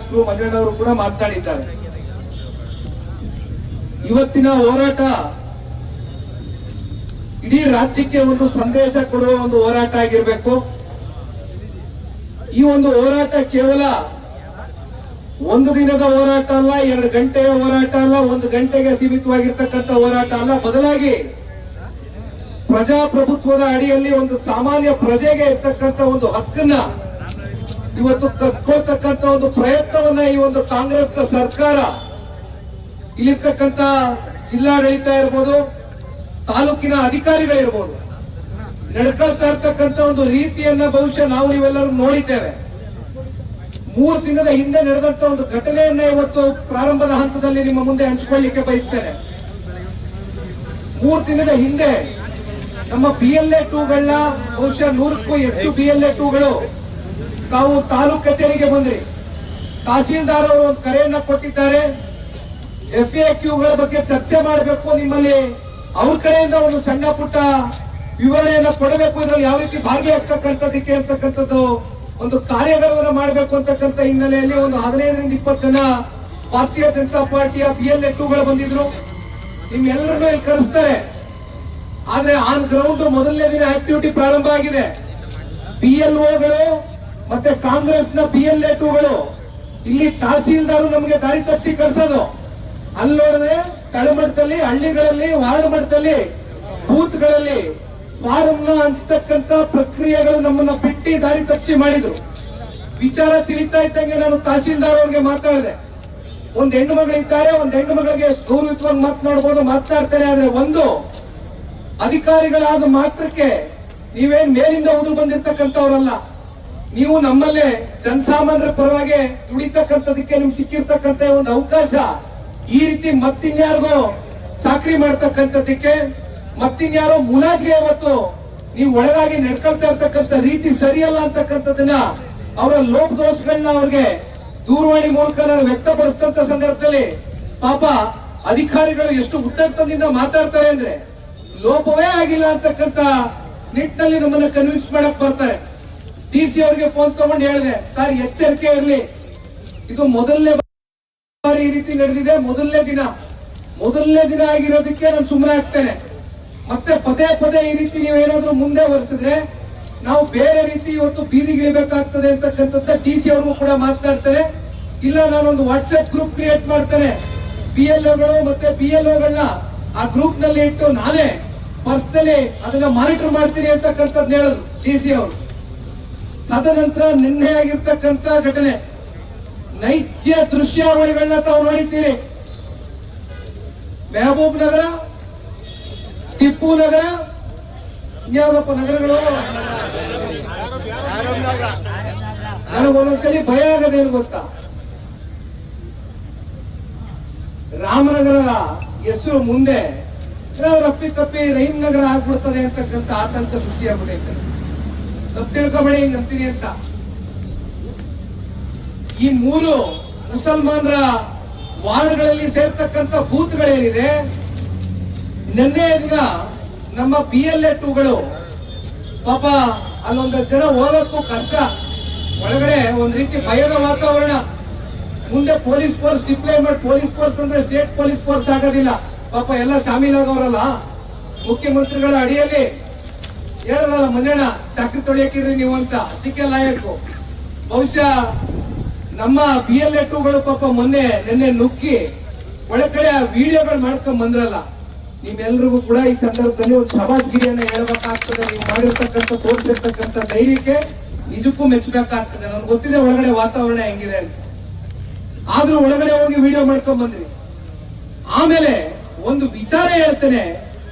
ಶಾಸಕರು ಮಂಜಣ್ಣವರು ಕೂಡ ಮಾತನಾಡಿದ್ದಾರೆ. ಇವತ್ತಿನ ಹೋರಾಟ ಇಡೀ ರಾಜ್ಯಕ್ಕೆ ಒಂದು ಸಂದೇಶ ಕೊಡುವ ಒಂದು ಹೋರಾಟ ಆಗಿರಬೇಕು. ಈ ಒಂದು ಹೋರಾಟ ಕೇವಲ ಒಂದು ದಿನದ ಹೋರಾಟ ಅಲ್ಲ, 2 ಗಂಟೆಯ ಹೋರಾಟ ಅಲ್ಲ, 1 ಗಂಟೆಗೆ ಸೀಮಿತವಾಗಿರ್ತಕ್ಕಂಥ ಹೋರಾಟ ಅಲ್ಲ. ಬದಲಾಗಿ ಪ್ರಜಾಪ್ರಭುತ್ವದ ಅಡಿಯಲ್ಲಿ ಒಂದು ಸಾಮಾನ್ಯ ಪ್ರಜೆಗೆ ಇರ್ತಕ್ಕಂಥ ಒಂದು ಹಕ್ಕನ್ನ ಇವತ್ತು ಕಸ್ಕೊಳ್ತಕ್ಕಂಥ ಒಂದು ಪ್ರಯತ್ನವನ್ನ ಈ ಒಂದು ಕಾಂಗ್ರೆಸ್ ಸರ್ಕಾರ, ಇಲ್ಲಿರ್ತಕ್ಕಂಥ ಜಿಲ್ಲಾಡಳಿತ ಇರ್ಬೋದು, ತಾಲೂಕಿನ ಅಧಿಕಾರಿಗಳಿರ್ಬೋದು, ನಡ್ಕೊಳ್ತಾ ಇರ್ತಕ್ಕಂಥ ಒಂದು ರೀತಿಯನ್ನ ಬಹುಶಃ ನಾವು ನೀವೆಲ್ಲರೂ ನೋಡಿದ್ದೇವೆ. 3 ದಿನದ ಹಿಂದೆ ನಡೆದಂತ ಒಂದು ಘಟನೆಯನ್ನ ಇವತ್ತು ಪ್ರಾರಂಭದ ಹಂತದಲ್ಲಿ ನಿಮ್ಮ ಮುಂದೆ ಹಂಚಿಕೊಳ್ಳಿಕ್ಕೆ ಬಯಸ್ತೇನೆ. 3 ದಿನದ ಹಿಂದೆ ನಮ್ಮ BLA 2ಗಳನ್ನ ಬಹುಶಃ 100ಕ್ಕೂ ಹೆಚ್ಚು BLA 2ಗಳು ತಾವು ತಾಲೂಕು ಕಚೇರಿಗೆ ಬಂದ್ರಿ. ತಹಸೀಲ್ದಾರ್ ಅವರು ಒಂದು ಕರೆಯನ್ನ ಕೊಟ್ಟಿದ್ದಾರೆ. FAQಗಳ ಬಗ್ಗೆ ಚರ್ಚೆ ಮಾಡಬೇಕು, ನಿಮ್ಮಲ್ಲಿ ಅವ್ರ ಕಡೆಯಿಂದ ಒಂದು ಸಣ್ಣ ಪುಟ್ಟ ವಿವರಣೆಯನ್ನ ಕೊಡಬೇಕು, ಇದರಲ್ಲಿ ಯಾವ ರೀತಿ ಭಾಗಿಯಾಗ್ತಕ್ಕಂಥದಕ್ಕೆ ಅಂತಕ್ಕಂಥದ್ದು ಒಂದು ಕಾರ್ಯಗಳನ್ನು ಮಾಡಬೇಕು ಅಂತಕ್ಕಂಥ ಹಿನ್ನೆಲೆಯಲ್ಲಿ ಒಂದು 15ರಿಂದ 20 ಜನ ಭಾರತೀಯ ಜನತಾ ಪಾರ್ಟಿಯ BLA 2ಗಳು ಬಂದಿದ್ರು. ನಿಮ್ಮೆಲ್ಲರನ್ನೂ ಇಲ್ಲಿ ಕರೆಸ್ತಾರೆ. ಆದ್ರೆ ಆನ್ ಗ್ರೌಂಡ್ ಮೊದಲನೇ ದಿನ ಆಕ್ಟಿವಿಟಿ ಪ್ರಾರಂಭ ಆಗಿದೆ. PLOಗಳು ಮತ್ತೆ ಕಾಂಗ್ರೆಸ್ನ BLA 2ಗಳು ಇಲ್ಲಿ ತಹಸೀಲ್ದಾರ್ ನಮಗೆ ದಾರಿ ತಪ್ಪಿಸಿ ಕಳಿಸೋದು. ಅಲ್ಲಿ ನೋಡಿದ್ರೆ ತಳಮಟ್ಟದಲ್ಲಿ, ಹಳ್ಳಿಗಳಲ್ಲಿ, ವಾರ್ಡ್ ಮಟ್ಟದಲ್ಲಿ, ಬೂತ್ಗಳಲ್ಲಿ ಫಾರಂನ ಹಂಚತಕ್ಕಂತ ಪ್ರಕ್ರಿಯೆಗಳು ನಮ್ಮನ್ನ ಬಿಟ್ಟು ದಾರಿ ತಪ್ಪಿಸಿ ಮಾಡಿದ್ರು. ವಿಚಾರ ತಿಳಿತಾ ಇದ್ದಂಗೆ ನಾನು ತಹಸೀಲ್ದಾರ್ ಅವ್ರಿಗೆ ಮಾತಾಡಿದೆ. ಒಂದು ಹೆಣ್ಣು ಮಗಳಿದ್ದಾರೆ, ಒಂದು ಹೆಣ್ಣು ಮಗಳಿಗೆ ಗೌರವಿತವಾಗಿ ಮಾತನಾಡ್ತಾರೆ. ಆದ್ರೆ ಒಂದು ಅಧಿಕಾರಿಗಳಾದ ಮಾತ್ರಕ್ಕೆ ನೀವೇನ್ ಮೇಲಿಂದ ಉದುರು ಬಂದಿರ್ತಕ್ಕಂಥವ್ರಲ್ಲ. ನೀವು ನಮ್ಮಲ್ಲೇ ಜನಸಾಮಾನ್ಯರ ಪರವಾಗಿ ದುಡಿತಕ್ಕಂಥದಕ್ಕೆ ನಿಮ್ಗೆ ಸಿಕ್ಕಿರ್ತಕ್ಕಂಥ ಒಂದು ಅವಕಾಶ ಈ ರೀತಿ ಮತ್ತಿನ್ಯಾರಿಗೋ ಚಾಕರಿ ಮಾಡ್ತಕ್ಕಂಥದಕ್ಕೆ, ಮತ್ತಿನ್ಯಾರೋ ಮುಲಾಜಿಗೆ ಇವತ್ತು ನೀವು ಒಳಗಾಗಿ ನಡ್ಕೊಳ್ತಾ ಇರ್ತಕ್ಕಂಥ ರೀತಿ ಸರಿಯಲ್ಲ ಅಂತಕ್ಕಂಥದನ್ನ ಅವರ ಲೋಪದೋಷಗಳನ್ನ ಅವ್ರಿಗೆ ದೂರವಾಣಿ ಮೂಲಕ ನಾನು ವ್ಯಕ್ತಪಡಿಸಿದಂತ ಸಂದರ್ಭದಲ್ಲಿ ಪಾಪ ಅಧಿಕಾರಿಗಳು ಎಷ್ಟು ಉತ್ತರದಿಂದ ಮಾತಾಡ್ತಾರೆ ಅಂದ್ರೆ ಲೋಪವೇ ಆಗಿಲ್ಲ ಅಂತಕ್ಕಂಥ ನಿಟ್ಟಿನಲ್ಲಿ ನಮ್ಮನ್ನ ಕನ್ವಿನ್ಸ್ ಮಾಡಕ್ ಬರ್ತಾರೆ. DC ಅವರಿಗೆ ಫೋನ್ ತಗೊಂಡು ಹೇಳಿದೆ, ಸರ್ ಎಚ್ಚರಿಕೆ ಇರಲಿ, ಇದು ಮೊದಲನೇ ಬಾರಿ ಈ ರೀತಿ ನಡೆದಿದೆ, ಮೊದಲನೇ ದಿನ ಆಗಿರೋದಕ್ಕೆ ನಾನು ಸುಮ್ಮನೆ ಆಗ್ತೇನೆ. ಮತ್ತೆ ಪದೇ ಪದೇ ಈ ರೀತಿ ನೀವೇನಾದ್ರೂ ಮುಂದೆ ವರ್ಸಿದ್ರೆ ನಾವು ಬೇರೆ ರೀತಿ ಇವತ್ತು ಬೀದಿಗಿಳಿಬೇಕಾಗ್ತದೆ ಅಂತಕ್ಕಂಥದ್ದು DC ಅವ್ರಿಗೂ ಕೂಡ ಮಾತನಾಡ್ತಾರೆ. ಇಲ್ಲ, ನಾನೊಂದು ವಾಟ್ಸ್ಆಪ್ ಗ್ರೂಪ್ ಕ್ರಿಯೇಟ್ ಮಾಡ್ತೇನೆ, PLOಗಳು ಮತ್ತೆ BLOಗಳನ್ನ ಆ ಗ್ರೂಪ್ ನಲ್ಲಿ ಇಟ್ಟು ನಾನೇ ಪರ್ಸನಲಿ ಅದನ್ನ ಮಾನಿಟರ್ ಮಾಡ್ತೀನಿ ಅಂತಕ್ಕಂಥದ್ದು ಹೇಳಿದ್ರು DC ಅವರು. ತದನಂತರ ನಿನ್ನೆ ಆಗಿರ್ತಕ್ಕಂಥ ಘಟನೆ, ನೈಜ ದೃಶ್ಯಾವಳಿಗಳನ್ನ ತಾವು ನೋಡಿದ್ದೀರಿ. ಮೆಹಬೂಬ್ ನಗರ, ಟಿಪ್ಪು ನಗರ, ಇನ್ಯಾವುದಪ್ಪ ನಗರಗಳು, ನನಗೊಂದೊಂದ್ಸಲಿ ಭಯ ಆಗದೇನು ಗೊತ್ತಾ, ರಾಮನಗರದ ಹೆಸರು ಮುಂದೆ ರಪ್ಪಿ ತಪ್ಪಿ ರಹೀಮ್ ನಗರ ಆಗ್ಬಿಡ್ತದೆ ಅಂತಕ್ಕಂಥ ಆತಂಕ ಸೃಷ್ಟಿಯಾಗ್ಬಿಟ್ಟೈತೆ. ತಪ್ಪು ತಿಳ್ಕೊಬೇಡಿ ಹಿಂಗಂತೀನಿ ಅಂತ. ಈ 3 ಮುಸಲ್ಮಾನರ ವಾರ್ಡ್ಗಳಲ್ಲಿ ಸೇರ್ತಕ್ಕಂಥ ಬೂತ್ಗಳೇನಿದೆ, ನಿನ್ನೆ ದಿನ ನಮ್ಮ BLA 2ಗಳು ಪಾಪ ಅಲ್ಲೊಂದು ಜನ ಹೋಗಕ್ಕೂ ಕಷ್ಟ, ಒಳಗಡೆ ಒಂದ್ ರೀತಿ ಭಯದ ವಾತಾವರಣ. ಮುಂದೆ police force deployment, police force ಅಂದ್ರೆ ಸ್ಟೇಟ್ ಪೊಲೀಸ್ ಫೋರ್ಸ್ ಆಗೋದಿಲ್ಲ, ಪಾಪ ಎಲ್ಲ ಶಾಮೀಲಾದವರಲ್ಲ. ಮುಖ್ಯಮಂತ್ರಿಗಳ ಅಡಿಯಲ್ಲಿ ಹೇಳಲ್ಲ ಮಂಜಣ್ಣ ಚಾಕರಿ ತೊಳೆಯಕ್ಕಿರ್ರಿ ನೀವು ಅಂತ, ಅಷ್ಟಕ್ಕೆ ಲಾಯಕು. ಬಹುಶಃ ನಮ್ಮ BLA 2ಗಳು ಪಾಪ ನಿನ್ನೆ ನುಗ್ಗಿ ಒಳಗಡೆ ಆ ವಿಡಿಯೋಗಳು ಮಾಡ್ಕೊಂಡ್ ಬಂದ್ರಲ್ಲ. ನಿಮ್ಮೆಲ್ರಿಗೂ ಕೂಡ ಈ ಸಂದರ್ಭದಲ್ಲಿ ಒಂದು ಶಬಾಷ್ಗಿರಿಯನ್ನ ಹೇಳ್ಬೇಕಾಗ್ತದೆ. ನೀವು ಮಾಡಿರ್ತಕ್ಕಂಥ ತೋರಿಸಿರ್ತಕ್ಕಂಥ ಧೈರ್ಯಕ್ಕೆ ನಿಜಕ್ಕೂ ಮೆಚ್ಚಬೇಕಾಗ್ತದೆ. ನನ್ಗೆ ಗೊತ್ತಿದೆ ಒಳಗಡೆ ವಾತಾವರಣ ಹೆಂಗಿದೆ ಅಂತ. ಆದ್ರೂ ಒಳಗಡೆ ಹೋಗಿ ವಿಡಿಯೋ ಮಾಡ್ಕೊಂಡ್ ಬಂದ್ರಿ. ಆಮೇಲೆ ಒಂದು ವಿಚಾರ ಹೇಳ್ತೇನೆ,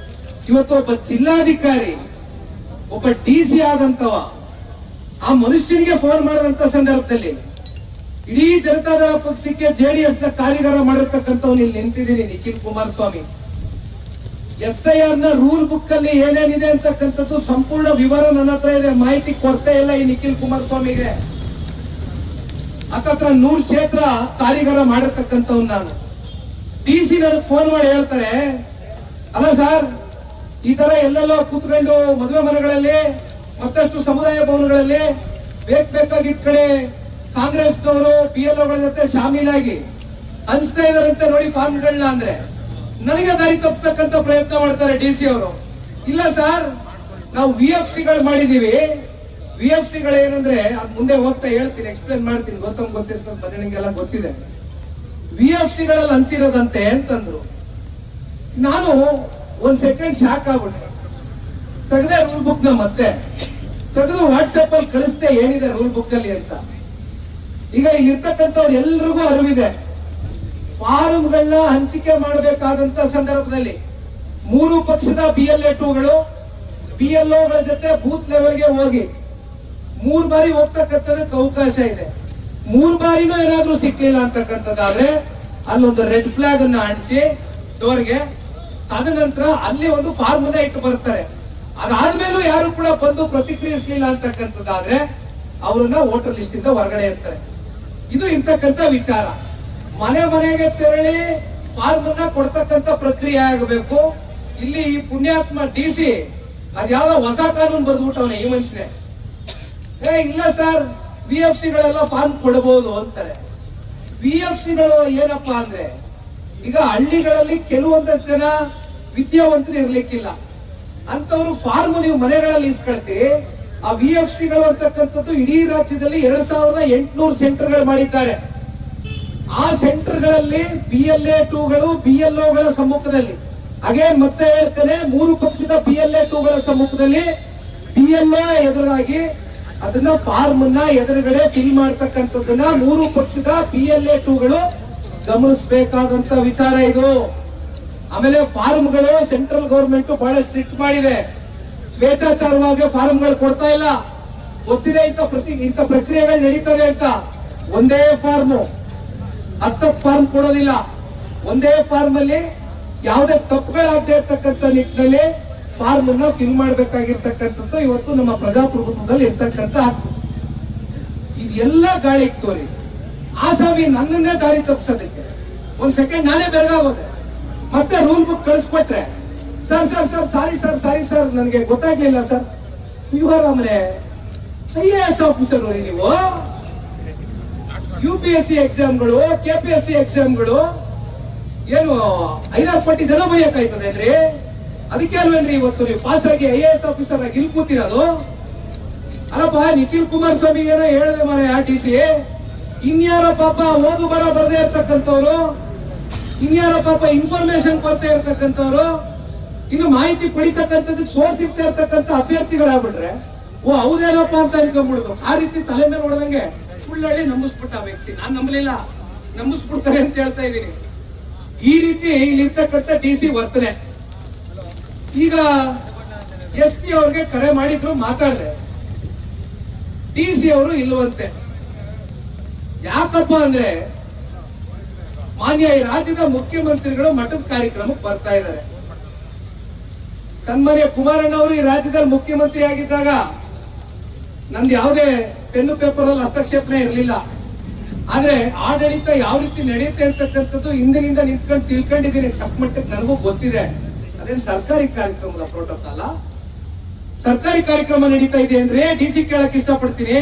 ಇವತ್ತು ಒಬ್ಬ ಜಿಲ್ಲಾಧಿಕಾರಿ, ಒಬ್ಬ DC ಆದಂತವ ಆ ಮನುಷ್ಯನಿಗೆ ಫೋನ್ ಮಾಡಿದಂತ ಸಂದರ್ಭದಲ್ಲಿ ಇಡೀ ಜನತಾದಳ ಪಕ್ಷಕ್ಕೆ JDS ನ ಕಾರ್ಯಗಾರ ಮಾಡಿರ್ತಕ್ಕಂಥವ್ನು ಇಲ್ಲಿ ನಿಂತಿದ್ದೀನಿ, ನಿಖಿಲ್ ಕುಮಾರಸ್ವಾಮಿ. SIR ನ ರೂಲ್ ಬುಕ್ ಅಲ್ಲಿ ಏನೇನಿದೆ ಅಂತಕ್ಕಂಥದ್ದು ಸಂಪೂರ್ಣ ವಿವರ ನನ್ನ ಹತ್ರ ಇದೆ, ಮಾಹಿತಿ ಕೊಡ್ತಾ ಇಲ್ಲ ಈ ನಿಖಿಲ್ ಕುಮಾರಸ್ವಾಮಿಗೆ. ಹತ್ತತ್ರ 100 ಕ್ಷೇತ್ರ ಕಾರ್ಯಗಾರ ಮಾಡಿರ್ತಕ್ಕಂಥವ್ನು ನಾನು. DC ನನಗೆ ಫೋನ್ ಮಾಡಿ ಹೇಳ್ತಾರೆ, ಅಲ್ಲ ಸರ್, ಈ ತರ ಎಲ್ಲೆಲ್ಲೋ ಕೂತ್ಕೊಂಡು ಮದುವೆ ಮನೆಗಳಲ್ಲಿ ಮತ್ತಷ್ಟು ಸಮುದಾಯ ಭವನಗಳಲ್ಲಿ ಬೇಕಾಗಿದ್ದ ಕಡೆ ಕಾಂಗ್ರೆಸ್ನವರು PLOಗಳ ಜೊತೆ ಶಾಮೀಲಾಗಿ ಹಂಚ್ತಾ ಇದಾರಂತೆ ನೋಡಿ ಫಾರ್ಮ್ಗಳನ್ನ ಅಂದ್ರೆ ನನಗೆ ದಾರಿ ತಪ್ಪತಕ್ಕಂತ ಪ್ರಯತ್ನ ಮಾಡ್ತಾರೆ DC ಅವರು. ಇಲ್ಲ ಸರ್, ನಾವು VFCಗಳು ಮಾಡಿದೀವಿ. VFCಗಳು ಏನಂದ್ರೆ ಅದ್ ಮುಂದೆ ಹೋಗ್ತಾ ಹೇಳ್ತೀನಿ, ಎಕ್ಸ್ಪ್ಲೇನ್ ಮಾಡ್ತೀನಿ, ಗೊತ್ತಿರ್ತದೆ, ಬನ್ನಿಗೆಲ್ಲ ಗೊತ್ತಿದೆ. VFCಗಳಲ್ಲಿ ಹಂಚಿರೋದಂತೆ ಅಂತಂದ್ರು. ನಾನು ಒಂದ್ ಸೆಕೆಂಡ್ ಶಾಕ್ ಆಗ್ಬಿಟ್ಟೆ. ತೆಗೆದೆ ರೂಲ್ ಬುಕ್ ನ ಮತ್ತೆ ತೆಗೆದು ವಾಟ್ಸ್ಆಪ್ ಅಲ್ಲಿ ಕಳಿಸ್ದೆ ಏನಿದೆ ರೂಲ್ ಬುಕ್ ಅಲ್ಲಿ ಅಂತ. ಈಗ ಇಲ್ಲಿರ್ತಕ್ಕಂಥವ್ರು ಎಲ್ರಿಗೂ ಅರಿವಿದೆ, ಫಾರ್ಮ್ಗಳನ್ನ ಹಂಚಿಕೆ ಮಾಡಬೇಕಾದಂತ ಸಂದರ್ಭದಲ್ಲಿ ಮೂರು ಪಕ್ಷದ BLA2ಗಳು PLOಗಳ ಜೊತೆ ಬೂತ್ ಲೆವೆಲ್ಗೆ ಹೋಗಿ 3 ಬಾರಿ ಹೋಗ್ತಕ್ಕಂಥದಕ್ಕೆ ಅವಕಾಶ ಇದೆ. 3 ಬಾರಿನೂ ಏನಾದ್ರೂ ಸಿಕ್ಲಿಲ್ಲ ಅಂತಕ್ಕಂಥದ್ದಾದ್ರೆ ಅಲ್ಲೊಂದು ರೆಡ್ ಫ್ಲಾಗ್ ಅನ್ನ ಅಂಟಿಸಿ ಡೋರ್ಗೆ, ತದನಂತರ ಅಲ್ಲಿ ಒಂದು ಫಾರ್ಮ್ ಅನ್ನ ಇಟ್ಟು ಬರ್ತಾರೆ. ಅದಾದ್ಮೇಲೂ ಯಾರು ಕೂಡ ಬಂದು ಪ್ರತಿಕ್ರಿಯಿಸಲಿಲ್ಲ ಅಂತಕ್ಕಂಥದ್ದಾದ್ರೆ ಅವರನ್ನ ವೋಟರ್ ಲಿಸ್ಟ್ ಇಂದ ಹೊರಗಡೆ ಇರ್ತಾರೆ. ಇದು ಇಂತಕ್ಕಂಥ ವಿಚಾರ. ಮನೆ ಮನೆಗೆ ತೆರಳಿ ಫಾರ್ಮ್ ಅನ್ನ ಕೊಡ್ತಕ್ಕಂಥ ಪ್ರಕ್ರಿಯೆ ಆಗಬೇಕು. ಇಲ್ಲಿ ಈ ಪುಣ್ಯಾತ್ಮ DC ಅದ್ಯಾವ ಹೊಸ ಕಾನೂನು ಬರೆದ್ಬಿಟ್ಟವನೆ ಈ ಮನುಷ್ಯನೇ. ಇಲ್ಲ ಸರ್, VFCಗಳೆಲ್ಲ ಫಾರ್ಮ್ ಕೊಡಬಹುದು ಅಂತಾರೆ. VFCಗಳು ಏನಪ್ಪಾ ಅಂದ್ರೆ, ಈಗ ಹಳ್ಳಿಗಳಲ್ಲಿ ಕೆಲವೊಂದಷ್ಟು ಜನ ವಿದ್ಯಾವಂತರು ಇರ್ಲಿಕ್ಕಿಲ್ಲ, ಅಂತವ್ರು ಫಾರ್ಮ್ ನೀವು ಮನೆಗಳಲ್ಲಿ ಇಸ್ಕೊಳ್ತೀವಿ. ಆ VFCಗಳು ಅಂತಕ್ಕಂಥದ್ದು ಇಡೀ ರಾಜ್ಯದಲ್ಲಿ 2800 ಸೆಂಟರ್ಗಳು ಮಾಡಿದ್ದಾರೆ. ಆ ಸೆಂಟರ್ಗಳಲ್ಲಿ BLA2ಗಳು BLOಗಳ ಸಮ್ಮುಖದಲ್ಲಿ, ಹಾಗೆ ಮತ್ತೆ ಹೇಳ್ತೇನೆ, 3 ಪಕ್ಷದ BLA2ಗಳ ಸಮ್ಮುಖದಲ್ಲಿ PLO ಎದುರಾಗಿ ಅದನ್ನ ಫಾರ್ಮ್ ಅನ್ನ ಎದುರುಗಡೆ ಫಿಲ್ ಮಾಡ್ತಕ್ಕಂಥದ್ದನ್ನ 3 ಪಕ್ಷದ BLA2ಗಳು ಗಮನಿಸಬೇಕಾದಂತ ವಿಚಾರ ಇದು. ಆಮೇಲೆ ಫಾರ್ಮ್ಗಳು ಸೆಂಟ್ರಲ್ ಗವರ್ಮೆಂಟ್ ಬಹಳ ಸ್ಟ್ರಿಕ್ಟ್ ಮಾಡಿದೆ. ಸ್ವೇಚ್ಛಾಚಾರವಾಗಿ ಫಾರ್ಮ್ಗಳು ಕೊಡ್ತಾ ಇಲ್ಲ. ಗೊತ್ತಿದೆ ಇಂಥ ಪ್ರಕ್ರಿಯೆಗಳು ನಡೀತದೆ ಅಂತ. ಒಂದೇ ಫಾರ್ಮ್ 10 ಫಾರ್ಮ್ ಕೊಡೋದಿಲ್ಲ. ಒಂದೇ ಫಾರ್ಮ್ ಅಲ್ಲಿ ಯಾವುದೇ ತಪ್ಪುಗಳಾಗದೇ ಇರ್ತಕ್ಕಂಥ ನಿಟ್ಟಿನಲ್ಲಿ ಫಾರ್ಮ್ ಅನ್ನ ಫಿಲ್ ಮಾಡಬೇಕಾಗಿರ್ತಕ್ಕಂಥದ್ದು ಇವತ್ತು ನಮ್ಮ ಪ್ರಜಾಪ್ರಭುತ್ವದಲ್ಲಿ ಇರ್ತಕ್ಕಂಥ ಹಕ್ಕು. ಇದೆಲ್ಲ ಗಾಳಿ ತೋರಿ ಆಸಾಮಿ ನನ್ನನ್ನೇ ದಾರಿ ತಪ್ಪಿಸೋದಕ್ಕೆ ಒಂದ್ ಸೆಕೆಂಡ್ ನಾನೇ ಬೆರಗಾಗೋದೆ. ಮತ್ತೆ ರೂಲ್ ಬುಕ್ ಕಳಿಸ್ಕೊಟ್ರೆ, ಸರ್ ಸಾರಿ ಸರ್ ನನಗೆ ಗೊತ್ತಾಗ್ಲಿಲ್ಲ ಸರ್. ಇವರೇ IAS ಆಫೀಸರ್ ನೀವು, UPSC ಎಕ್ಸಾಮ್ಗಳು KPSC ಎಕ್ಸಾಮ್ಗಳು ಏನು 5-6 ಪಟ್ಟಿ ಜನ ಬರೆಯಕ್ಕಾಯ್ತದೇನ್ರಿ? ಅದಕ್ಕೆ ಅಲ್ವೇನ್ರಿ ಇವತ್ತು ನೀವು ಪಾಸ್ ಆಗಿ IAS ಆಫೀಸರ್ ಆಗಿ ಇಲ್ಲಿ ಕೂತಿರೋದು? ಅಲ್ಲಪ್ಪ, ನಿಖಿಲ್ ಕುಮಾರಸ್ವಾಮಿ ಏನೋ ಹೇಳಿದೆ ಮನೆ DC, ಇನ್ಯಾರ ಪಾಪ ಓದು ಬರ ಬರದೇ ಇರ್ತಕ್ಕಂಥವ್ರು, ಇನ್ಯಾರ ಪಾಪ ಇನ್ಫಾರ್ಮೇಶನ್ ಕೊಡ್ತಾ ಇರ್ತಕ್ಕಂಥವ್ರು, ಇನ್ನು ಮಾಹಿತಿ ಪಡಿತಕ್ಕಂಥದ್ದಕ್ಕೆ ಸೋರ್ಸ್ ಇರ್ತಾ ಇರ್ತಕ್ಕಂಥ ಅಭ್ಯರ್ಥಿಗಳಾಗ್ಬಿಟ್ರೆ ಹೌದೇನಪ್ಪ ಅಂತ ಅನ್ಕೊಂಡ್ಬಿಡುದು. ಆ ರೀತಿ ತಲೆ ಮೇಲೆ ಹೊಡೆದಂಗೆ ಸುಳ್ಳಳ್ಳಿ ನಂಬಿಸ್ಬಿಟ್ಟ ವ್ಯಕ್ತಿ. ನಾನ್ ನಂಬಲಿಲ್ಲ, ನಂಬಿಸ್ಬಿಡ್ತಾರೆ ಅಂತ ಹೇಳ್ತಾ ಇದ್ದೀನಿ. ಈ ರೀತಿ ಇಲ್ಲಿರ್ತಕ್ಕಂಥ DC ವರ್ತನೆ. ಈಗ SP ಅವ್ರಿಗೆ ಕರೆ ಮಾಡಿದ್ರು, ಮಾತಾಡಿದೆ. DC ಅವರು ಇಲ್ಲವಂತೆ. ಯಾಕಪ್ಪ ಅಂದ್ರೆ, ಮಾನ್ಯ ಈ ರಾಜ್ಯದ ಮುಖ್ಯಮಂತ್ರಿಗಳು ಮಠದ ಕಾರ್ಯಕ್ರಮಕ್ಕೆ ಬರ್ತಾ ಇದ್ದಾರೆ. ಸನ್ಮಾನ್ಯ ಕುಮಾರಣ್ಣ ಅವರು ಈ ರಾಜ್ಯದಲ್ಲಿ ಮುಖ್ಯಮಂತ್ರಿ ಆಗಿದ್ದಾಗ ನಂದು ಯಾವುದೇ ಪೆನ್ನು ಪೇಪರ್ ಅಲ್ಲಿ ಹಸ್ತಕ್ಷೇಪಣೆ ಇರಲಿಲ್ಲ. ಆದ್ರೆ ಆಡಳಿತ ಯಾವ ರೀತಿ ನಡೆಯುತ್ತೆ ಅಂತಕ್ಕಂಥದ್ದು ಹಿಂದಿನಿಂದ ನಿಂತ್ಕೊಂಡು ತಿಳ್ಕೊಂಡಿದ್ದೀನಿ. ತಕ್ಕ ಮಟ್ಟಕ್ಕೆ ನನಗೂ ಗೊತ್ತಿದೆ. ಅದೇನು ಸರ್ಕಾರಿ ಕಾರ್ಯಕ್ರಮದ ಪ್ರೋಟೋಕಾಲ, ಸರ್ಕಾರಿ ಕಾರ್ಯಕ್ರಮ ನಡೀತಾ ಇದೆ ಅಂದ್ರೆ DC ಕೇಳಕ್ ಇಷ್ಟಪಡ್ತೀನಿ.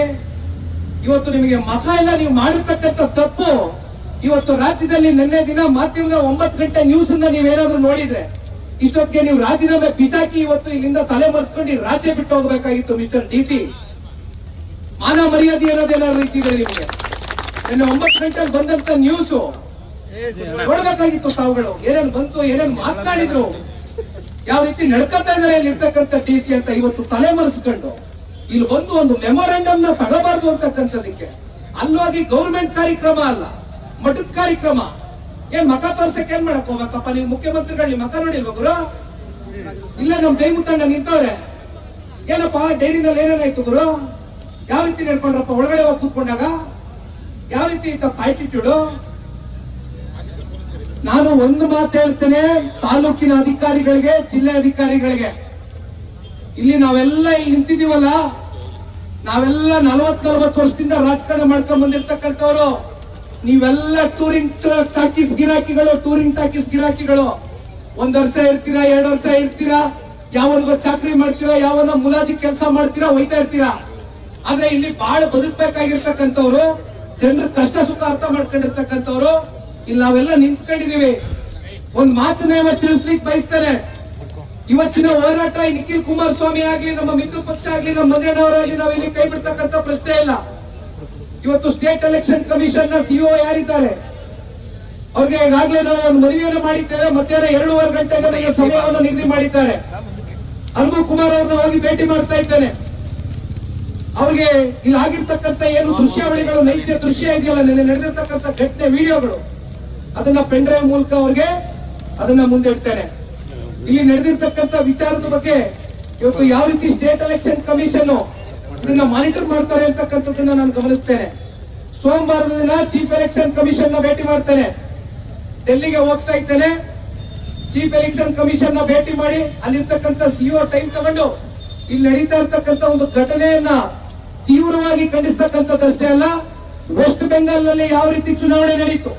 ಇವತ್ತು ನಿಮಗೆ ಮತ ಎಲ್ಲ ನೀವು ಮಾಡಿರ್ತಕ್ಕಂಥ ತಪ್ಪು ಇವತ್ತು ರಾಜ್ಯದಲ್ಲಿ ನಿನ್ನೆ ದಿನ ಮಾಧ್ಯಮದ 9 ಗಂಟೆ ನ್ಯೂಸ್ ಅನ್ನ ನೀವೇನಾದ್ರೂ ನೋಡಿದ್ರೆ ಇಷ್ಟೊತ್ತಿಗೆ ನೀವು ರಾಜೀನಾಮೆ ಬಿಸಾಕಿ ಇವತ್ತು ಇಲ್ಲಿಂದ ತಲೆ ಮರೆಸ್ಕೊಂಡು ರಾಜ್ಯ ಬಿಟ್ಟು ಹೋಗಬೇಕಾಗಿತ್ತು. ಮಿಸ್ಟರ್ DC, ಮಾನ ಮರ್ಯಾದೆ ಅನ್ನೋದೇನಾದ್ರು ಇದ್ದಿದೆ ನಿಮಗೆ? ನಿನ್ನೆ 9 ಗಂಟೆಗೆ ಬಂದಂತ ನ್ಯೂಸ್ ನೋಡ್ಬೇಕಾಗಿತ್ತು. ತಾವುಗಳು ಏನೇನು ಬಂತು, ಏನೇನು ಮಾತನಾಡಿದ್ರು, ಯಾವ ರೀತಿ ನಡ್ಕೊತಾ ಇದಾರೆ ಇಲ್ಲಿ ಇರ್ತಕ್ಕಂಥ DC ಅಂತ ಇವತ್ತು ತಲೆ ಮರೆಸ್ಕೊಂಡು ಇಲ್ಲಿ ಬಂದು ಒಂದು ಮೆಮೊರಾಂಡಮ್ ನ ತಗೋಬಾರ್ದು ಅಂತಕ್ಕಂಥದಕ್ಕೆ ಅಲ್ಲೋಗಿ ಗೌರ್ಮೆಂಟ್ ಕಾರ್ಯಕ್ರಮ ಅಲ್ಲ, ಮಠದ ಕಾರ್ಯಕ್ರಮ. ಏನ್ ಮಕ ತೋರ್ಸಕ್ ಏನ್ ಮಾಡಕ್ ಹೋಗ್ಬೇಕಪ್ಪ ನೀವು? ಮುಖ್ಯಮಂತ್ರಿಗಳು ನಿಮ್ ಮಕ ನೋಡಿಲ್ವ ಗುರು? ಇಲ್ಲ, ನಮ್ ಜೈ ಮುತ್ತಣ್ಣ ನಿಂತವ್ರೆ. ಏನಪ್ಪಾ ಡೈರಿನಲ್ಲಿ ಏನೇನಾಯ್ತು ಗುರು? ಯಾವ ರೀತಿ ನಡ್ಕೊಂಡ್ರಪ್ಪ ಒಳಗಡೆ ಹೋಗಿ ಕೂತ್ಕೊಂಡಾಗ? ಯಾವ ರೀತಿ ಇತ್ತ ಆಟಿಟ್ಯೂಡು? ನಾನು ಒಂದು ಮಾತು ಹೇಳ್ತೇನೆ ತಾಲೂಕಿನ ಅಧಿಕಾರಿಗಳಿಗೆ, ಜಿಲ್ಲೆ ಅಧಿಕಾರಿಗಳಿಗೆ. ಇಲ್ಲಿ ನಾವೆಲ್ಲ ಇಲ್ಲಿ ನಿಂತಿದ್ದೀವಲ್ಲ, ನಾವೆಲ್ಲ 40-40 ವರ್ಷದಿಂದ ರಾಜಕಾರಣ ಮಾಡ್ಕೊಂಡ್ ಬಂದಿರ್ತಕ್ಕಂಥವ್ರು. ನೀವೆಲ್ಲ ಟೂರಿಂಗ್ ಟಾಕೀಸ್ ಗಿರಾಕಿಗಳು. 1 ವರ್ಷ ಇರ್ತೀರಾ, 2 ವರ್ಷ ಇರ್ತೀರಾ, ಯಾವನಿಗೋ ಚಾಕ್ರಿ ಮಾಡ್ತೀರಾ, ಯಾವನ ಮುಲಾಜಿ ಕೆಲಸ ಮಾಡ್ತೀರಾ, ಹೋಯ್ತಾ ಇರ್ತೀರಾ. ಆದ್ರೆ ಇಲ್ಲಿ ಬಹಳ ಬದುಕಬೇಕಾಗಿರ್ತಕ್ಕಂಥವ್ರು ಜನರ ಕಷ್ಟ ಸುಖ ಅರ್ಥ ಮಾಡ್ಕೊಂಡಿರ್ತಕ್ಕಂಥವ್ರು ಇಲ್ಲಿ ನಾವೆಲ್ಲ ನಿಂತ್ಕೊಂಡಿದೀವಿ. ಒಂದ್ ಮಾತನ್ನ ತಿಳಿಸ್ಲಿಕ್ಕೆ ಬಯಸ್ತಾರೆ. ಇವತ್ತಿನ ಹೋರಾಟ ನಿಖಿಲ್ ಕುಮಾರಸ್ವಾಮಿ ಆಗ್ಲಿ, ನಮ್ಮ ಮಿತ್ರ ಪಕ್ಷ ಆಗ್ಲಿ, ನಮ್ಮ ಮಂಜಣ್ಣವರಾಗ್ಲಿ ನಾವು ಇಲ್ಲಿ ಕೈ ಬಿಡ್ತಕ್ಕಂಥ ಪ್ರಶ್ನೆ ಇಲ್ಲ. ಇವತ್ತು ಸ್ಟೇಟ್ ಎಲೆಕ್ಷನ್ ಕಮಿಷನ್ ನ ಸಿಇಒ ಯಾರಿದ್ದಾರೆ, ಅವ್ರಿಗೆ ಈಗಾಗಲೇ ನಾವು ಒಂದು ಮನವಿಯನ್ನು ಮಾಡಿದ್ದೇವೆ. ಮಧ್ಯಾಹ್ನ 2:30 ಗಂಟೆಗೆ ಸಮಯವನ್ನು ನಿಗದಿ ಮಾಡಿದ್ದಾರೆ. ಅನುಭವ್ ಕುಮಾರ್ ಅವ್ರನ್ನ ಹೋಗಿ ಭೇಟಿ ಮಾಡ್ತಾ ಇದ್ದೇನೆ. ಅವ್ರಿಗೆ ಇಲ್ಲಿ ಆಗಿರ್ತಕ್ಕಂಥ ಏನು ದೃಶ್ಯಾವಳಿಗಳು, ನೈಜ ದೃಶ್ಯ ಇದೆಯಲ್ಲ, ನಿನ್ನೆ ನಡೆದಿರ್ತಕ್ಕಂಥ ಘಟನೆ ವಿಡಿಯೋಗಳು, ಅದನ್ನ ಪೆನ್ ಡ್ರೈವ್ ಮೂಲಕ ಅವ್ರಿಗೆ ಅದನ್ನ ಮುಂದೆ ಇಡ್ತೇನೆ. ಇಲ್ಲಿ ನಡೆದಿರ್ತಕ್ಕಂಥ ವಿಚಾರದ ಬಗ್ಗೆ ಇವತ್ತು ಯಾವ ರೀತಿ ಸ್ಟೇಟ್ ಎಲೆಕ್ಷನ್ ಕಮಿಷನ್ ಇದನ್ನ ಮಾನಿಟರ್ ಮಾಡ್ತಾರೆ ಅಂತಕ್ಕಂಥದ್ದನ್ನ ನಾನು ಗಮನಿಸ್ತೇನೆ. ಸೋಮವಾರದ ದಿನ ಚೀಫ್ ಎಲೆಕ್ಷನ್ ಕಮಿಷನ್ ನ ಭೇಟಿ ಮಾಡ್ತೇನೆ. ಡೆಲ್ಲಿಗೆ ಹೋಗ್ತಾ ಇದ್ದೇನೆ. ಚೀಫ್ ಎಲೆಕ್ಷನ್ ಕಮಿಷನ್ ನ ಭೇಟಿ ಮಾಡಿ ಅಲ್ಲಿರ್ತಕ್ಕಂಥ ಸಿಇಒ ಟೈಮ್ ತಗೊಂಡು ಇಲ್ಲಿ ನಡೀತಾ ಇರ್ತಕ್ಕಂಥ ಒಂದು ಘಟನೆಯನ್ನ ತೀವ್ರವಾಗಿ ಖಂಡಿಸ್ತಕ್ಕಂಥದ್ದಷ್ಟೇ ಅಲ್ಲ, ವೆಸ್ಟ್ ಬೆಂಗಾಲ್ ನಲ್ಲಿ ಯಾವ ರೀತಿ ಚುನಾವಣೆ ನಡೀತು,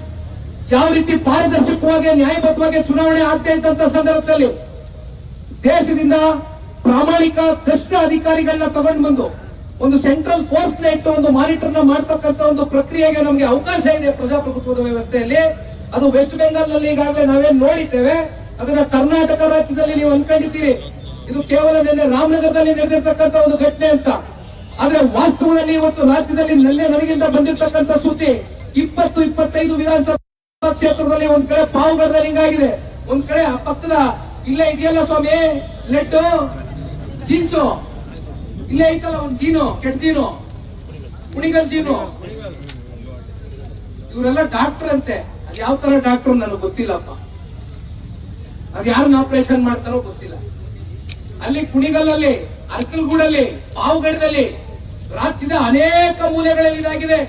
ಯಾವ ರೀತಿ ಪಾರದರ್ಶಕವಾಗಿ ನ್ಯಾಯಬದ್ಧವಾಗಿ ಚುನಾವಣೆ ಆಗ್ತಾ ಇದ್ದಂತ ಸಂದರ್ಭದಲ್ಲಿ ದೇಶದಿಂದ ಪ್ರಾಮಾಣಿಕ ದಕ್ಷ ಅಧಿಕಾರಿಗಳನ್ನ ತಗೊಂಡು ಬಂದು ಒಂದು ಸೆಂಟ್ರಲ್ ಫೋರ್ಸ್ ನ ಇಟ್ಟು ಒಂದು ಮಾನಿಟರ್ ನ ಮಾಡ್ತಕ್ಕಂಥ ಒಂದು ಪ್ರಕ್ರಿಯೆಗೆ ನಮಗೆ ಅವಕಾಶ ಇದೆ ಪ್ರಜಾಪ್ರಭುತ್ವದ ವ್ಯವಸ್ಥೆಯಲ್ಲಿ. ಅದು ವೆಸ್ಟ್ ಬೆಂಗಾಲ್ ನಲ್ಲಿ ಈಗಾಗಲೇ ನಾವೇನ್ ನೋಡಿದ್ದೇವೆ, ಅದನ್ನ ಕರ್ನಾಟಕ ರಾಜ್ಯದಲ್ಲಿ ನೀವು ಅನ್ಕೊಂಡಿದ್ದೀರಿ ಇದು ಕೇವಲ ನಿನ್ನೆ ರಾಮನಗರದಲ್ಲಿ ನಡೆದಿರ್ತಕ್ಕಂಥ ಒಂದು ಘಟನೆ ಅಂತ. ಆದ್ರೆ ವಾಸ್ತವದಲ್ಲಿ ಇವತ್ತು ರಾಜ್ಯದಲ್ಲಿ ನನಗಿಂತ ಬಂದಿರತಕ್ಕಂಥ ಸುದ್ದಿ 20-25 ವಿಧಾನಸಭಾ ಕ್ಷೇತ್ರದಲ್ಲಿ ಒಂದ್ ಕಡೆ ಪಾವುಗಡದಲ್ಲಿ ಹಿಂಗಾಗಿದೆ, ಒಂದ್ ಕಡೆ ಪಕ್ಕದ ಇಲ್ಲೇ ಇದೆಯಲ್ಲ ಸ್ವಾಮಿ ಲೆಟ್ಟು ಜೀನ್ಸು, ಇಲ್ಲೇ ಐತಲ್ಲ ಒಂದ್ ಜೀನು, ಕೆಟ್ಟ ಜೀನು, ಕುಣಿಗಲ್ ಜೀನು, ಇವರೆಲ್ಲ ಡಾಕ್ಟರ್ ಅಂತೆ. ಅದ್ ಯಾವ ತರ ಡಾಕ್ಟರ್ ನನಗೆ ಗೊತ್ತಿಲ್ಲಪ್ಪ, ಅದ್ ಯಾರನ್ನ ಆಪರೇಷನ್ ಮಾಡ್ತಾರೋ ಗೊತ್ತಿಲ್ಲ. ಅಲ್ಲಿ ಕುಣಿಗಲ್ಲಲ್ಲಿ, ಅರ್ಕಲ್ಗೂಡಲ್ಲಿ, ಪಾವುಗಡದಲ್ಲಿ, ರಾಜ್ಯದ ಅನೇಕ ಮೂಲೆಗಳಲ್ಲಿ ಇದಾಗಿದೆ.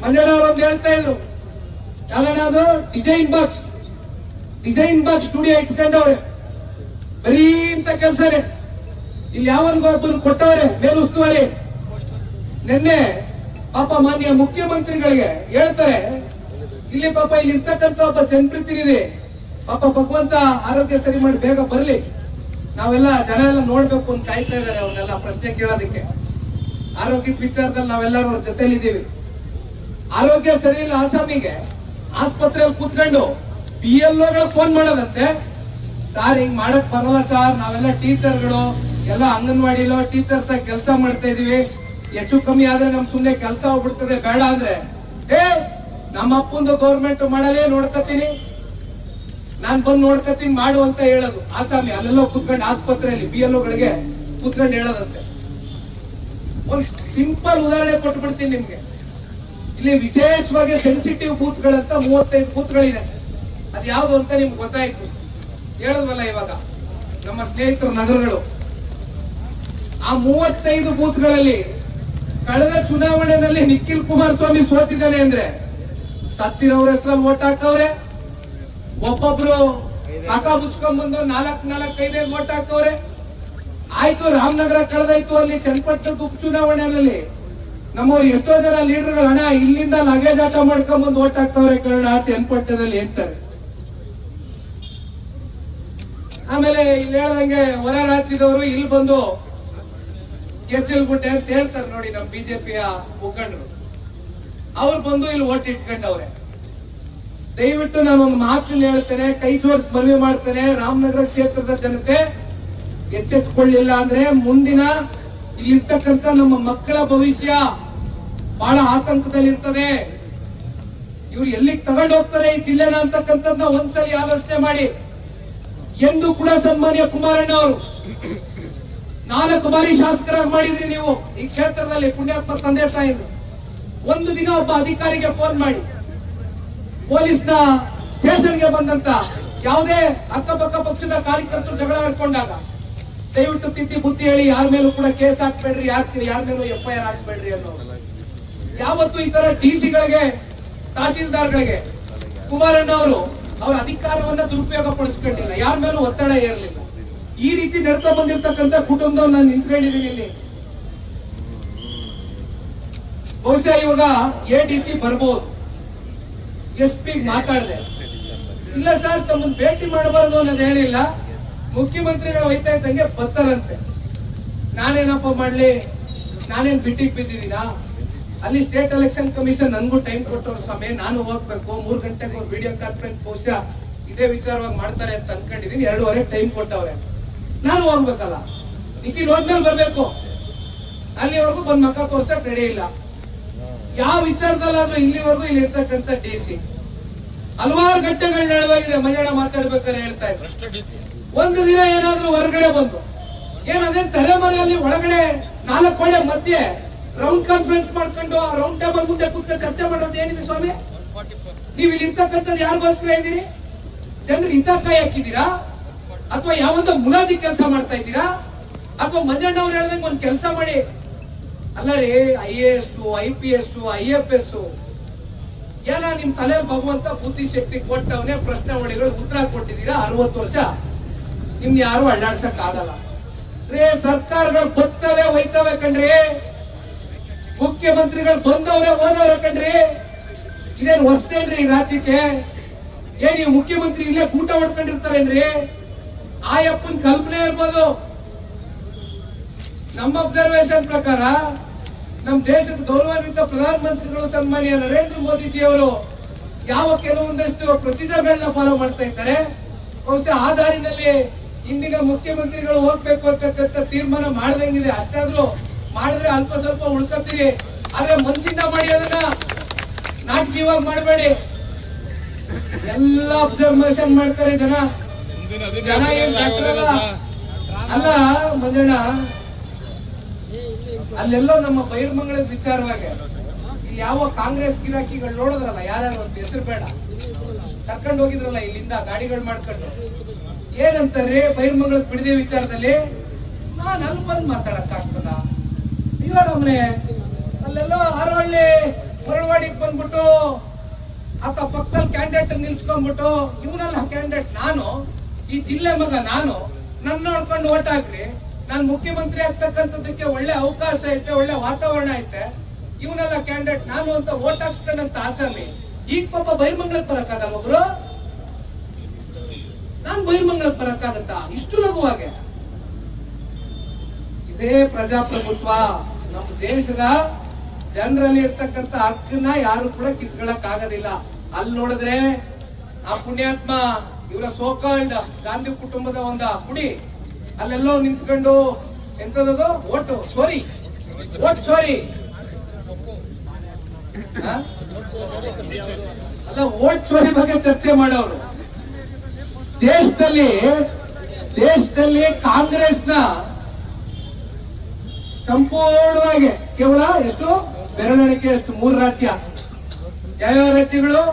ಮಂಜಣ್ಣವರು ಒಂದು ಹೇಳ್ತಾ ಇದ್ರು, ಯಾವ್ದು ಡಿಸೈನ್ ಬಾಕ್ಸ್ ಸ್ಟುಡಿಯೋ ಇಟ್ಕೊಂಡವ್ರೆ, ಬರೀ ಇಂತ ಕೆಲಸನೇ. ಇಲ್ಲಿ ಯಾವನ್ಗೂ ಒಬ್ಬರು ಕೊಟ್ಟವ್ರೆ ಮೇಲುಸ್ತುವಾರಿ. ನಿನ್ನೆ ಪಾಪ ಮಾನ್ಯ ಮುಖ್ಯಮಂತ್ರಿಗಳಿಗೆ ಹೇಳ್ತಾರೆ, ಇಲ್ಲಿ ಪಾಪ ಇಲ್ಲಿ ಇರ್ತಕ್ಕಂಥ ಒಬ್ಬ ಜನಪ್ರತಿನಿಧಿ ಪಾಪ ಭಗವಂತ ಆರೋಗ್ಯ ಸರಿ ಮಾಡಿ ಬೇಗ ಬರ್ಲಿ, ನಾವೆಲ್ಲ ಜನ ಎಲ್ಲ ನೋಡ್ಬೇಕು ಅಂತ ಕಾಯ್ತಾ ಇದಾರೆ ಅವ್ರನ್ನೆಲ್ಲ ಪ್ರಶ್ನೆ ಕೇಳೋದಕ್ಕೆ. ಆರೋಗ್ಯದ ವಿಚಾರದಲ್ಲಿ ನಾವೆಲ್ಲರೂ ಅವ್ರ ಜೊತೆಲಿದ್ದೀವಿ. ಆರೋಗ್ಯ ಸರಿ ಇಲ್ಲ ಆಸಾಮಿಗೆ, ಆಸ್ಪತ್ರೆಯಲ್ಲಿ ಕೂತ್ಕೊಂಡು PLOಗಳು ಫೋನ್ ಮಾಡೋದಂತೆ, ಸಾರ್ ಹಿಂಗ್ ಮಾಡಕ್ ಬರಲ್ಲ ಸಾರ್, ನಾವೆಲ್ಲ ಟೀಚರ್ಗಳು ಎಲ್ಲ ಅಂಗನವಾಡಿಲೋ ಟೀಚರ್ಸ್ ಆಗಿ ಕೆಲಸ ಮಾಡ್ತಾ ಇದೀವಿ, ಹೆಚ್ಚು ಕಮ್ಮಿ ಆದ್ರೆ ನಮ್ ಸುಮ್ನೆ ಕೆಲಸ ಹೋಗ್ಬಿಡ್ತದೆ, ಬೇಡ ಅಂದ್ರೆ ನಮ್ಮ ಅಪ್ಪಂದು ಗೌರ್ಮೆಂಟ್ ಮಾಡಲೇ ನೋಡ್ಕತೀನಿ, ನಾನ್ ಬಂದು ನೋಡ್ಕತೀನಿ ಮಾಡು ಅಂತ ಹೇಳೋದು. ಆಸಾಮಿ ಅಲ್ಲೆಲ್ಲೋ ಕೂತ್ಕೊಂಡು ಆಸ್ಪತ್ರೆಯಲ್ಲಿ PLOಗಳಿಗೆ ಕೂತ್ಕೊಂಡು ಹೇಳೋದಂತೆ. ಒಂದ್ ಸಿಂಪಲ್ ಉದಾಹರಣೆ ಕೊಟ್ಬಿಡ್ತೀನಿ ನಿಮ್ಗೆ. ಇಲ್ಲಿ ವಿಶೇಷವಾಗಿ ಸೆನ್ಸಿಟಿವ್ ಬೂತ್ಗಳಂತ 35 ಬೂತ್ಗಳಿದೆ. ಅದ್ ಯಾವ್ದು ಅಂತ ನಿಮ್ಗೆ ಗೊತ್ತಾಯ್ತು, ಹೇಳದ್ವಲ್ಲ ಇವಾಗ ನಮ್ಮ ಸ್ನೇಹಿತರ ನಗರಗಳು. ಆ 35 ಬೂತ್ಗಳಲ್ಲಿ ಕಳೆದ ಚುನಾವಣೆಯಲ್ಲಿ ನಿಖಿಲ್ ಕುಮಾರಸ್ವಾಮಿ ಸೋತಿದ್ದಾನೆ ಅಂದ್ರೆ ಸತ್ತಿರೋರ ಹೆಸರಲ್ಲಿ ಓಟ್ ಹಾಕವ್ರೆ, ಒಬ್ಬೊಬ್ರು ಕಾಕ ಮುಚ್ಕೊಂಡ್ಬಂದು 4-5 ಓಟ್ ಹಾಕವ್ರೆ. ಆಯ್ತು, ರಾಮನಗರ ಕಳೆದಾಯ್ತು, ಅಲ್ಲಿ ಚನ್ನಪಟ್ಟಣದ ಉಪಚುನಾವಣೆಯಲ್ಲಿ ನಮ್ಮವ್ರು ಎಷ್ಟೋ ಜನ ಲೀಡರ್ಗಳು ಹಣ ಇಲ್ಲಿಂದ ಲಗೇಜ್ ಆಟ ಮಾಡ್ಕೊಂಡ್ಬಂದು ಓಟ್ ಹಾಕ್ತವ್ರೆ ಕನ್ನಡ ಚನ್ನಪಟ್ಟಣದಲ್ಲಿ ಅಂತಾರೆ. ಆಮೇಲೆ ಇಲ್ಲಿ ಹೇಳ್ದಂಗೆ ಹೊರ ರಾಜ್ಯದವರು ಇಲ್ಲಿ ಬಂದು ಗೆಜ್ಜಲ್ಗುಟ್ಟೆ ಅಂತ ಹೇಳ್ತಾರೆ ನೋಡಿ ನಮ್ಮ ಬಿಜೆಪಿಯ ಮುಖಂಡರು, ಅವ್ರು ಬಂದು ಇಲ್ಲಿ ಓಟ್ ಇಟ್ಕೊಂಡವ್ರೆ. ದಯವಿಟ್ಟು ನಾನು ಒಂದು ಮಾತನ್ನು ಹೇಳ್ತೇನೆ, ಕೈ ಜೋಡಿಸಿ ಮನವಿ ಮಾಡ್ತೇನೆ, ರಾಮನಗರ ಕ್ಷೇತ್ರದ ಜನತೆ ಎಚ್ಚೆತ್ತುಕೊಳ್ಳಿಲ್ಲ ಅಂದ್ರೆ ಮುಂದಿನ ಇಲ್ಲಿರ್ತಕ್ಕಂಥ ನಮ್ಮ ಮಕ್ಕಳ ಭವಿಷ್ಯ ಬಹಳ ಆತಂಕದಲ್ಲಿರ್ತದೆ. ಇವ್ರು ಎಲ್ಲಿಗೆ ತಗೊಂಡು ಹೋಗ್ತಾರೆ ಈ ಜಿಲ್ಲೆನ ಅಂತಕ್ಕಂಥದ್ದನ್ನ ಒಂದ್ಸಲಿ ಆಲೋಚನೆ ಮಾಡಿ. ಎಂದು ಕೂಡ ಸನ್ಮಾನ್ಯ ಕುಮಾರಣ್ಣ ಅವರು 4 ಬಾರಿ ಶಾಸಕರಾಗಿ ಮಾಡಿದ್ರಿ ನೀವು ಈ ಕ್ಷೇತ್ರದಲ್ಲಿ, ಪುಣ್ಯಾತ್ಮ ತಂದೆ ತಾಯಿದ್ರು. ಒಂದು ದಿನ ಒಬ್ಬ ಅಧಿಕಾರಿಗೆ ಫೋನ್ ಮಾಡಿ ಪೊಲೀಸ್ನ ಸ್ಟೇಷನ್ಗೆ ಬಂದಂತ ಯಾವುದೇ ಅಕ್ಕಪಕ್ಕ ಪಕ್ಷದ ಕಾರ್ಯಕರ್ತರು ಜಗಳ ಆಡ್ಕೊಂಡಾಗ ದಯವಿಟ್ಟು ತಿದ್ದಿ ಬುದ್ಧಿ ಹೇಳಿ, ಯಾರ ಮೇಲೂ ಕೂಡ ಕೇಸ್ ಹಾಕ್ಬೇಡ್ರಿ, ಯಾರ ಮೇಲೂ FIR ಹಾಕ್ಬೇಡ್ರಿ ಅನ್ನೋ. ಯಾವತ್ತು ಈ ತರ DC-ಗಳಿಗೆ ತಹಸೀಲ್ದಾರ್ಗಳಿಗೆ ಕುಮಾರಣ್ಣ ಅವರು ಅವರ ಅಧಿಕಾರವನ್ನ ದುರುಪಯೋಗ ಪಡಿಸ್ಕೊಂಡಿಲ್ಲ, ಯಾರ ಮೇಲೂ ಒತ್ತಡ ಏರಲಿಲ್ಲ. ಈ ರೀತಿ ನಡ್ಕೊಂಡು ಬಂದಿರತಕ್ಕಂಥ ಕುಟುಂಬದವ್ರು ನಾನು ನಿಂತ್ಕೊಂಡಿದ್ದೀನಿ ಇಲ್ಲಿ. ಬಹುಶಃ ಇವಾಗ ADC ಬರ್ಬೋದು, SP ಮಾತಾಡಿದೆ, ಇಲ್ಲ ಸರ್ ತಮ್ಮನ್ನ ಭೇಟಿ ಮಾಡಬಾರದು ಅನ್ನೋದೇನಿಲ್ಲ, ಮುಖ್ಯಮಂತ್ರಿಗಳು ಹೋಯ್ತಾ ಇದ್ದಂಗೆ ಬರ್ತಾರಂತೆ. ನಾನೇನಪ್ಪ ಮಾಡ್ಲಿ, ನಾನೇನ್ ಬಿಟ್ಟಿಗೆ ಬಿದ್ದಿದ್ದೀನಾ? ಅಲ್ಲಿ ಸ್ಟೇಟ್ ಎಲೆಕ್ಷನ್ ಕಮಿಷನ್ ನನ್ಗೂ ಟೈಮ್ ಕೊಟ್ಟವ್ರು ಸ್ವಾಮಿ, ನಾನು ಹೋಗ್ಬೇಕು 3 ಗಂಟೆಗೆ ಒಂದು ವಿಡಿಯೋ ಕಾನ್ಫರೆನ್ಸ್ ಬಹುಶಃ ಇದೇ ವಿಚಾರವಾಗಿ ಮಾಡ್ತಾರೆ ಅಂತ ಅನ್ಕೊಂಡಿದೀನಿ. 2:30 ಟೈಮ್ ಕೊಟ್ಟವ್ರೆ, ನಾನು ಹೋಗ್ಬೇಕಲ್ಲ. ನಿಖಿಲ್ ಹೋದ್ಮೇಲೆ ಬರ್ಬೇಕು, ಅಲ್ಲಿವರೆಗೂ ಬಂದ್ ಮಕ್ಕ ತೋರ್ಸಕ್ ರೆಡಿ ಇಲ್ಲ. ಯಾವ ವಿಚಾರದಲ್ಲಾದ್ರೂ ಇಲ್ಲಿವರೆಗೂ ಇಲ್ಲಿ ಇರ್ತಕ್ಕಂಥ DC ಹಲವಾರು ಗಂಟೆಗಳು ನಡೆದೋಗಿದೆ. ಮಂಜಣ್ಣ ಮಾತಾಡ್ಬೇಕಾದ್ರೆ ಹೇಳ್ತಾ ಇದ್ರು, ಒಂದು ದಿನ ಏನಾದ್ರೂ ಹೊರಗಡೆ ಬಂದು ಏನಂದ್ರೆ ತಲೆಮರೆಯಲ್ಲಿ ಒಳಗಡೆ 4 ಕೋಣೆ ಮಧ್ಯೆ ರೌಂಡ್ ಕಾನ್ಫರೆನ್ಸ್ ಮಾಡ್ಕೊಂಡು ಆ ರೌಂಡ್ ಟೇಬಲ್ ಮುಂದೆ ಕೂತ್ಕೊಂಡು ಚರ್ಚೆ ಮಾಡೋದು ಏನಿದೆ ಸ್ವಾಮಿ? ನೀವು ಇಲ್ಲಿ ಇರ್ತಕ್ಕಂಥದ್ದು ಯಾರಿಗೋಸ್ಕರ ಇದ್ದೀರಿ? ಜನರು ಇಂಥ ಕಾಯಿ ಹಾಕಿದ್ದೀರಾ ಅಥವಾ ಯಾವೊಂದು ಮುಲಾಜಿ ಕೆಲಸ ಮಾಡ್ತಾ ಇದ್ದೀರಾ? ಅಥವಾ ಮಂಜಣ್ಣ ಅವ್ರು ಹೇಳ್ದಂಗೆ ಒಂದ್ ಕೆಲಸ ಮಾಡಿ. ಅಲ್ಲ ರೀ, IAS, IPS, IFS ಏನ ನಿಮ್ ತಲೆಯಲ್ಲಿ ಭಗವಂತ ಬುದ್ಧಿ ಶಕ್ತಿ ಕೊಟ್ಟವನೇ, ಪ್ರಶ್ನಾವಳಿಗಳು ಉತ್ತರ ಕೊಟ್ಟಿದ್ದೀರಾ. 60 ವರ್ಷ ನಿಮ್ ಯಾರು ಅಳ್ಳಾಡ್ಸಕ್ ಆಗಲ್ಲ ರೇ. ಸರ್ಕಾರಗಳು ಬರ್ತವೆ ಹೋಯ್ತವೆ ಕಣ್ರಿ, ಮುಖ್ಯಮಂತ್ರಿಗಳು ಬಂದವ್ರೆ ಹೋದವ್ರೆ ಕಣ್ರಿ. ಇದೇನು ಹೊಸ್ತೇನ್ರಿ ಈ ರಾಜ್ಯಕ್ಕೆ? ಏನ್ ಈ ಮುಖ್ಯಮಂತ್ರಿ ಇಲ್ಲೇ ಕೂಟ ಹೊಡ್ಕೊಂಡಿರ್ತಾರೇನ್ರಿ? ಆಯಪ್ಪನ್ ಕಲ್ಪನೆ ಇರ್ಬೋದು. ನಮ್ಮ ಅಬ್ಸರ್ವೇಷನ್ ಪ್ರಕಾರ ನಮ್ಮ ದೇಶದ ಗೌರವಾನ್ವಿತ ಪ್ರಧಾನಮಂತ್ರಿಗಳು ಸನ್ಮಾನ್ಯ ನರೇಂದ್ರ ಮೋದಿಜಿ ಅವರು ಯಾವ ಕೆಲವೊಂದಷ್ಟು ಪ್ರೊಸೀಜರ್ಗಳನ್ನ ಫಾಲೋ ಮಾಡ್ತಾ ಇದ್ದಾರೆ. ಬಹುಶಃ ಆ ದಾರಿನಲ್ಲಿ ಇಂದಿನ ಮುಖ್ಯಮಂತ್ರಿಗಳು ಹೋಗ್ಬೇಕು ಅಂತಕ್ಕಂಥ ತೀರ್ಮಾನ ಮಾಡ್ದಂಗಿದೆ. ಅಷ್ಟಾದ್ರೂ ಮಾಡಿದ್ರೆ ಅಲ್ಪ ಸ್ವಲ್ಪ ಉಳ್ಕೊತೀರಿ, ಆದ್ರೆ ಮನಸ್ಸಿಂದ ಮಾಡಿ, ಅದನ್ನ ನಾಟಕೀಯವಾಗಿ ಮಾಡಬೇಡಿ. ಎಲ್ಲ ಅಬ್ಸರ್ವೇಷನ್ ಮಾಡ್ತಾರೆ ಜನ ಏನ್ ಡಾಕ್ಟರ್ ಅಲ್ಲ ಮಂಜಣ್ಣ. ಅಲ್ಲೆಲ್ಲೋ ನಮ್ಮ ಬೈರ್ಮಂಗಳದ ವಿಚಾರವಾಗಿ ಇಲ್ಲಿ ಯಾವ ಕಾಂಗ್ರೆಸ್ ಗಿರಾಕಿಗಳು ನೋಡಿದ್ರಲ್ಲ, ಯಾರ್ಯಾರು ಒಂದು ಹೆಸರು ಬೇಡ, ಕರ್ಕೊಂಡು ಹೋಗಿದ್ರಲ್ಲ ಇಲ್ಲಿಂದ ಗಾಡಿಗಳು ಮಾಡ್ಕೊಂಡು, ಏನಂತಾರೆ ಬೈರ್ಮಂಗಳದ ಬಿಡದೆ ವಿಚಾರದಲ್ಲಿ ನಾನು ಅಲ್ಲಿ ಬಂದು ಮಾತಾಡಕ್ ಆಗ್ತದ? ಅಯ್ಯೋ ನಮ್ನೆ ಅಲ್ಲೆಲ್ಲೋ ಹಾರೋಳ್ಳಿ ಹೊರವಾಡಿಗೆ ಬಂದ್ಬಿಟ್ಟು ಅಕ್ಕ ಪಕ್ಕದಲ್ಲಿ ಕ್ಯಾಂಡಿಡೇಟ್ ನಿಲ್ಸ್ಕೊಂಡ್ಬಿಟ್ಟು, ಇವನಲ್ಲ ಕ್ಯಾಂಡಿಡೇಟ್ ನಾನು, ಈ ಜಿಲ್ಲೆ ಮಗ ನಾನು, ನನ್ನ ನೋಡ್ಕೊಂಡು ಓಟ್ ಹಾಕ್ರಿ, ನಾನು ಮುಖ್ಯಮಂತ್ರಿ ಆಗ್ತಕ್ಕಂಥದ್ದಕ್ಕೆ ಒಳ್ಳೆ ಅವಕಾಶ ಐತೆ, ಒಳ್ಳೆ ವಾತಾವರಣ ಐತೆ, ಇವನೆಲ್ಲ ಕ್ಯಾಂಡಿಡೇಟ್ ನಾನು ಅಂತ ಓಟ್ ಹಾಕ್ಸ್ಕೊಂಡಂತ ಆಸಾಮಿ ಈಗ ಪಾಪ ಬೈರ್ಮಂಗ್ಳಕ್ಕೆ ಬರಕ್ಕಾಗಲ್ಲ ಒಬ್ರು? ನಾನ್ ಬೈರ್ಮಂಗ್ಳಕ್ಕೆ ಬರಕ್ಕಾಗತ್ತ ಇಷ್ಟು ಲಘುವಾಗೆ? ಇದೇ ಪ್ರಜಾಪ್ರಭುತ್ವ. ನಮ್ಮ ದೇಶದ ಜನರಲ್ಲಿ ಇರ್ತಕ್ಕಂಥ ಹಕ್ಕನ್ನ ಯಾರು ಕೂಡ ಕಿತ್ಕೊಳ್ಳಕ್ ಆಗೋದಿಲ್ಲ. ಅಲ್ಲಿ ನೋಡಿದ್ರೆ ಆ ಪುಣ್ಯಾತ್ಮ ಇವರ ಸೋಕಾಲ್ಡ್ ಗಾಂಧಿ ಕುಟುಂಬದ ಒಂದು ಕುಡಿ ಅಲ್ಲೆಲ್ಲೋ ನಿಂತ್ಕೊಂಡು ಎಂತದದು ಓಟ್ ಚೋರಿ ಅಲ್ಲ, ಓಟ್ ಚೋರಿ ಬಗ್ಗೆ ಚರ್ಚೆ ಮಾಡೋರು. ದೇಶದಲ್ಲಿ ಕಾಂಗ್ರೆಸ್ನ ಸಂಪೂರ್ಣವಾಗಿ ಕೇವಲ ಎಷ್ಟು ಬೆರಳಿಕೆ, ಎಷ್ಟು 3 ರಾಜ್ಯ. ಯಾವ್ಯಾವ ರಾಜ್ಯಗಳು?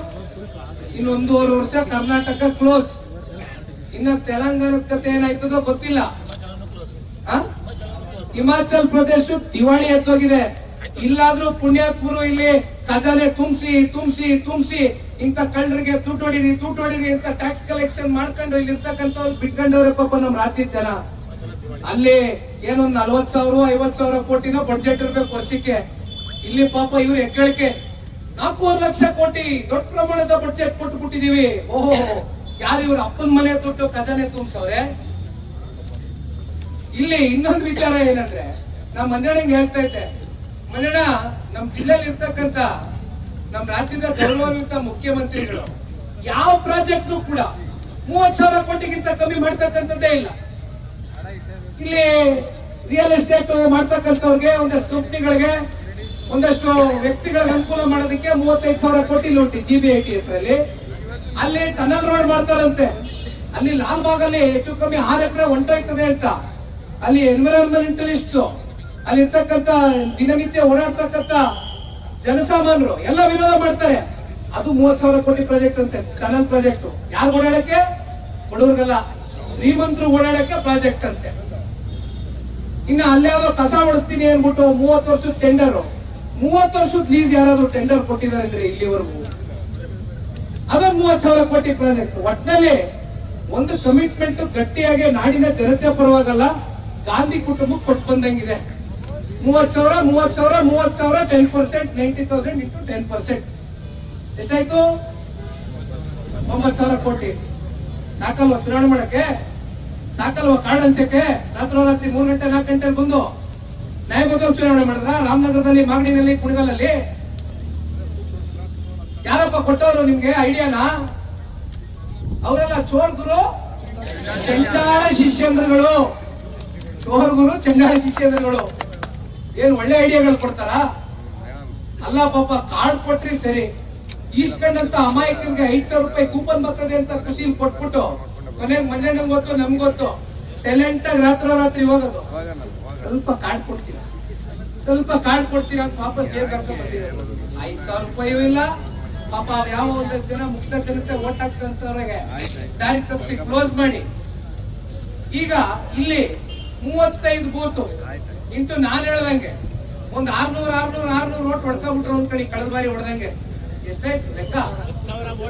ಇನ್ನು 1.5 ವರ್ಷ ಕರ್ನಾಟಕ ಕ್ಲೋಸ್. ಇನ್ನ ತೆಲಂಗಾಣದ ಕತೆ ಏನಾಯ್ತದೋ ಗೊತ್ತಿಲ್ಲ. ಹಿಮಾಚಲ್ ಪ್ರದೇಶ ದಿವಾಳಿ ಎತ್ತೋಗಿದೆ. ಇಲ್ಲಾದ್ರೂ ಪುಣ್ಯಾತ್ಮರು ಇಲ್ಲಿ ಖಜಾನೆ ತುಂಬಿಸಿ ಇಂತ ಕಳ್ಳರಿಗೆ ತೂಟೋಡಿರಿ ಅಂತ ಟ್ಯಾಕ್ಸ್ ಕಲೆಕ್ಷನ್ ಮಾಡ್ಕೊಂಡು ಇಲ್ಲಿ ಇರ್ತಕ್ಕಂಥವ್ರು ಬಿಟ್ಕೊಂಡವ್ರೆ ಪಾಪ ನಮ್ ರಾಜ್ಯದ ಜನ. ಅಲ್ಲಿ ಏನೊಂದ್ 40,000 50,000 ಕೋಟಿನ ಬಡ್ಜೆಟ್ ಇರ್ಬೇಕು ವರ್ಷಕ್ಕೆ. ಇಲ್ಲಿ ಪಾಪ ಇವ್ರು ಹೆಗ್ಗಳಿಕೆ 4.5 ಲಕ್ಷ ಕೋಟಿ ದೊಡ್ಡ ಪ್ರಮಾಣದ ಬಡ್ಜೆಟ್ ಕೊಟ್ಟು ಬಿಟ್ಟಿದೀವಿ. ಓಹೋ, ಯಾರು ಇವ್ರ ಅಪ್ಪನ ಮನೆ ತೊಟ್ಟು ಖಜಾನೆ ತುಂಬಿಸವ್ರೆ? ಇಲ್ಲಿ ಇನ್ನೊಂದು ವಿಚಾರ ಏನಂದ್ರೆ, ನಮ್ ಮಂಜಣ್ಣಂಗೆ ಹೇಳ್ತಾ ಇದ್ದೆ, ಮಂಜಣ್ಣ ನಮ್ ಜಿಲ್ಲೆಯಲ್ಲಿ ಇರ್ತಕ್ಕಂಥ ನಮ್ ರಾಜ್ಯದ ಗೌರವಾನ್ವಿತ ಮುಖ್ಯಮಂತ್ರಿಗಳು ಯಾವ ಪ್ರಾಜೆಕ್ಟ್ ಕೂಡ 30,000 ಕೋಟಿಗಿಂತ ಕಮ್ಮಿ ಮಾಡ್ತಕ್ಕಂಥದ್ದೇ ಇಲ್ಲ. ಇಲ್ಲಿ ರಿಯಲ್ ಎಸ್ಟೇಟ್ ಮಾಡ್ತಕ್ಕಂಥವ್ರಿಗೆ, ಒಂದಷ್ಟು ಕಂಪ್ನಿಗಳಿಗೆ, ಒಂದಷ್ಟು ವ್ಯಕ್ತಿಗಳಿಗೆ ಅನುಕೂಲ ಮಾಡೋದಕ್ಕೆ 35,000 ಕೋಟಿ ಲೂಟಿ GBIT ಹೆಸರಲ್ಲಿ. ಅಲ್ಲಿ ಟನಲ್ ರೋಡ್ ಮಾಡ್ತಾರಂತೆ. ಅಲ್ಲಿ ಲಾಲ್ಬಾಗ್ ಅಲ್ಲಿ ಹೆಚ್ಚು ಕಮ್ಮಿ 6 ಎಕರೆ ಹೊಂಟೋಯ್ತದೆ ಅಂತ ಅಲ್ಲಿ ಎನ್ವಿರಾನ್ಮೆಂಟಲಿಸ್ಟ್, ಅಲ್ಲಿ ಇರ್ತಕ್ಕಂಥ ದಿನನಿತ್ಯ ಓಡಾಡ್ತಕ್ಕಂಥ ಜನಸಾಮಾನ್ಯರು ಎಲ್ಲ ವಿರೋಧ ಮಾಡ್ತಾರೆ. ಅದು 30,000 ಕೋಟಿ ಪ್ರಾಜೆಕ್ಟ್ ಅಂತೆ, ಟನಲ್ ಪ್ರಾಜೆಕ್ಟ್. ಯಾರು ಓಡಾಡಕ್ಕೆ? ಬಡವ್ರಿಗಲ್ಲ, ಶ್ರೀಮಂತರು ಓಡಾಡಕ್ಕೆ ಪ್ರಾಜೆಕ್ಟ್ ಅಂತೆ. ಇನ್ನು ಅಲ್ಲಾದ್ರೂ ಕಸ ಓಡಿಸ್ತೀನಿ ಅನ್ಬಿಟ್ಟು 30 ವರ್ಷದ ಟೆಂಡರ್, 30 ವರ್ಷದ ಲೀಸ್ ಯಾರಾದ್ರೂ ಟೆಂಡರ್ ಕೊಟ್ಟಿದ್ದಾರೆ ಇಲ್ಲಿವರೆಗೂ? ಅದೊಂದು 30,000 ಕೋಟಿ ಪ್ರಾಜೆಕ್ಟ್. ಒಟ್ಟಿನಲ್ಲಿ ಒಂದು ಕಮಿಟ್ಮೆಂಟ್ ಗಟ್ಟಿಯಾಗಿ ನಾಡಿನ ಜನತೆ ಪರವಾಗಲ್ಲ, ಗಾಂಧಿ ಕುಟುಂಬಕ್ಕೆ ಕೊಟ್ಟು ಬಂದಂಗಿದೆ. 30,000 10%, 90,000 ಇಂಟು 10% ಎಷ್ಟಾಯ್ತು? 9,000 ಕೋಟಿ. ಸಾಕಲ್ವಾ ಚುನಾವಣೆ ಮಾಡಕ್ಕೆ? ಸಾಕಲ್ವಾ ಕಾರ್ಡ್ ಹಂಚಕ್ಕೆ? ರಾತ್ರಿ 3 ಗಂಟೆ 4 ಗಂಟೆಲಿ ಬಂದು ನ್ಯಾಯಬದ್ಧ ಚುನಾವಣೆ ಮಾಡಿದ್ರ ರಾಮನಗರದಲ್ಲಿ, ಮಾಗಡಿನಲ್ಲಿ, ಕುಣಿಗಲಲ್ಲಿ? ಯಾರಪ್ಪ ಕೊಟ್ಟವರು ನಿಮ್ಗೆ ಐಡಿಯಾನ? ಅವರೆಲ್ಲ ಚೋರ್ ಗುರು ಚಂಡಾಳ ಶಿಷ್ಯಂದ್ರಗಳು, ಚೋರ್ ಗುರು ಚಂಡಾಳ ಶಿಷ್ಯಂದ್ರಗಳು. ಏನ್ ಒಳ್ಳೆ ಐಡಿಯಾಗಳು ಕೊಡ್ತಾರ? ಅಲ್ಲ ಪಾಪ ಕಾರ್ಡ್ ಕೊಟ್ರಿ ಸರಿ, ಈಸ್ಕೊಂಡಂತ ಅಮಾಯಕರಿಗೆ 5,000 ರೂಪಾಯಿ ಕೂಪನ್ ಬರ್ತದೆ ಅಂತ ಖುಷಿಲಿ ಕೊಟ್ಬಿಟ್ಟು ಕೊನೆಗೆ ಮಂಜಣ್ಣಂಗ್ ಗೊತ್ತು ನಮ್ಗೆ ಗೊತ್ತು ಸೈಲೆಂಟ್ ಆಗಿ ರಾತ್ರಿ ಹೋಗೋದು. ಸ್ವಲ್ಪ ಕಾರ್ಡ್ ಕೊಡ್ತೀರಾ, ಸ್ವಲ್ಪ ಕಾರ್ಡ್ ಕೊಡ್ತೀರಾ ಅಂತ ವಾಪಸ್ ಜೇಬ್ ಹಾಕಿ ಬರ್ತಿದ್ದಾರೆ. 5,000 ರೂಪಾಯಿಯೂ ಇಲ್ಲ ಪಾಪ. ಯಾವ ಒಂದಷ್ಟು ಜನ ಮುಕ್ತ ಜನತೆ ಓಟ್ ಹಾಕ್ತಂತವ್ರಿಗೆ ದಾರಿ ತಪ್ಪಿಸಿ ಕ್ಲೋಸ್ ಮಾಡಿ. ಈಗ ಇಲ್ಲಿ 35 ಬೂತು ಇಂಟು ನಾನು ಹೇಳ್ದಂಗೆ ಒಂದ್ 600 ಓಟ್ ಹೊಡ್ಕೊಂಡ್ಬಿಟ್ರು ಒಂದ್ ಕಡೆ. ಕಳೆದ ಬಾರಿ ಹೊಡೆದಂಗೆ ಎಷ್ಟಾಯ್ತು ಲೆಕ್ಕ?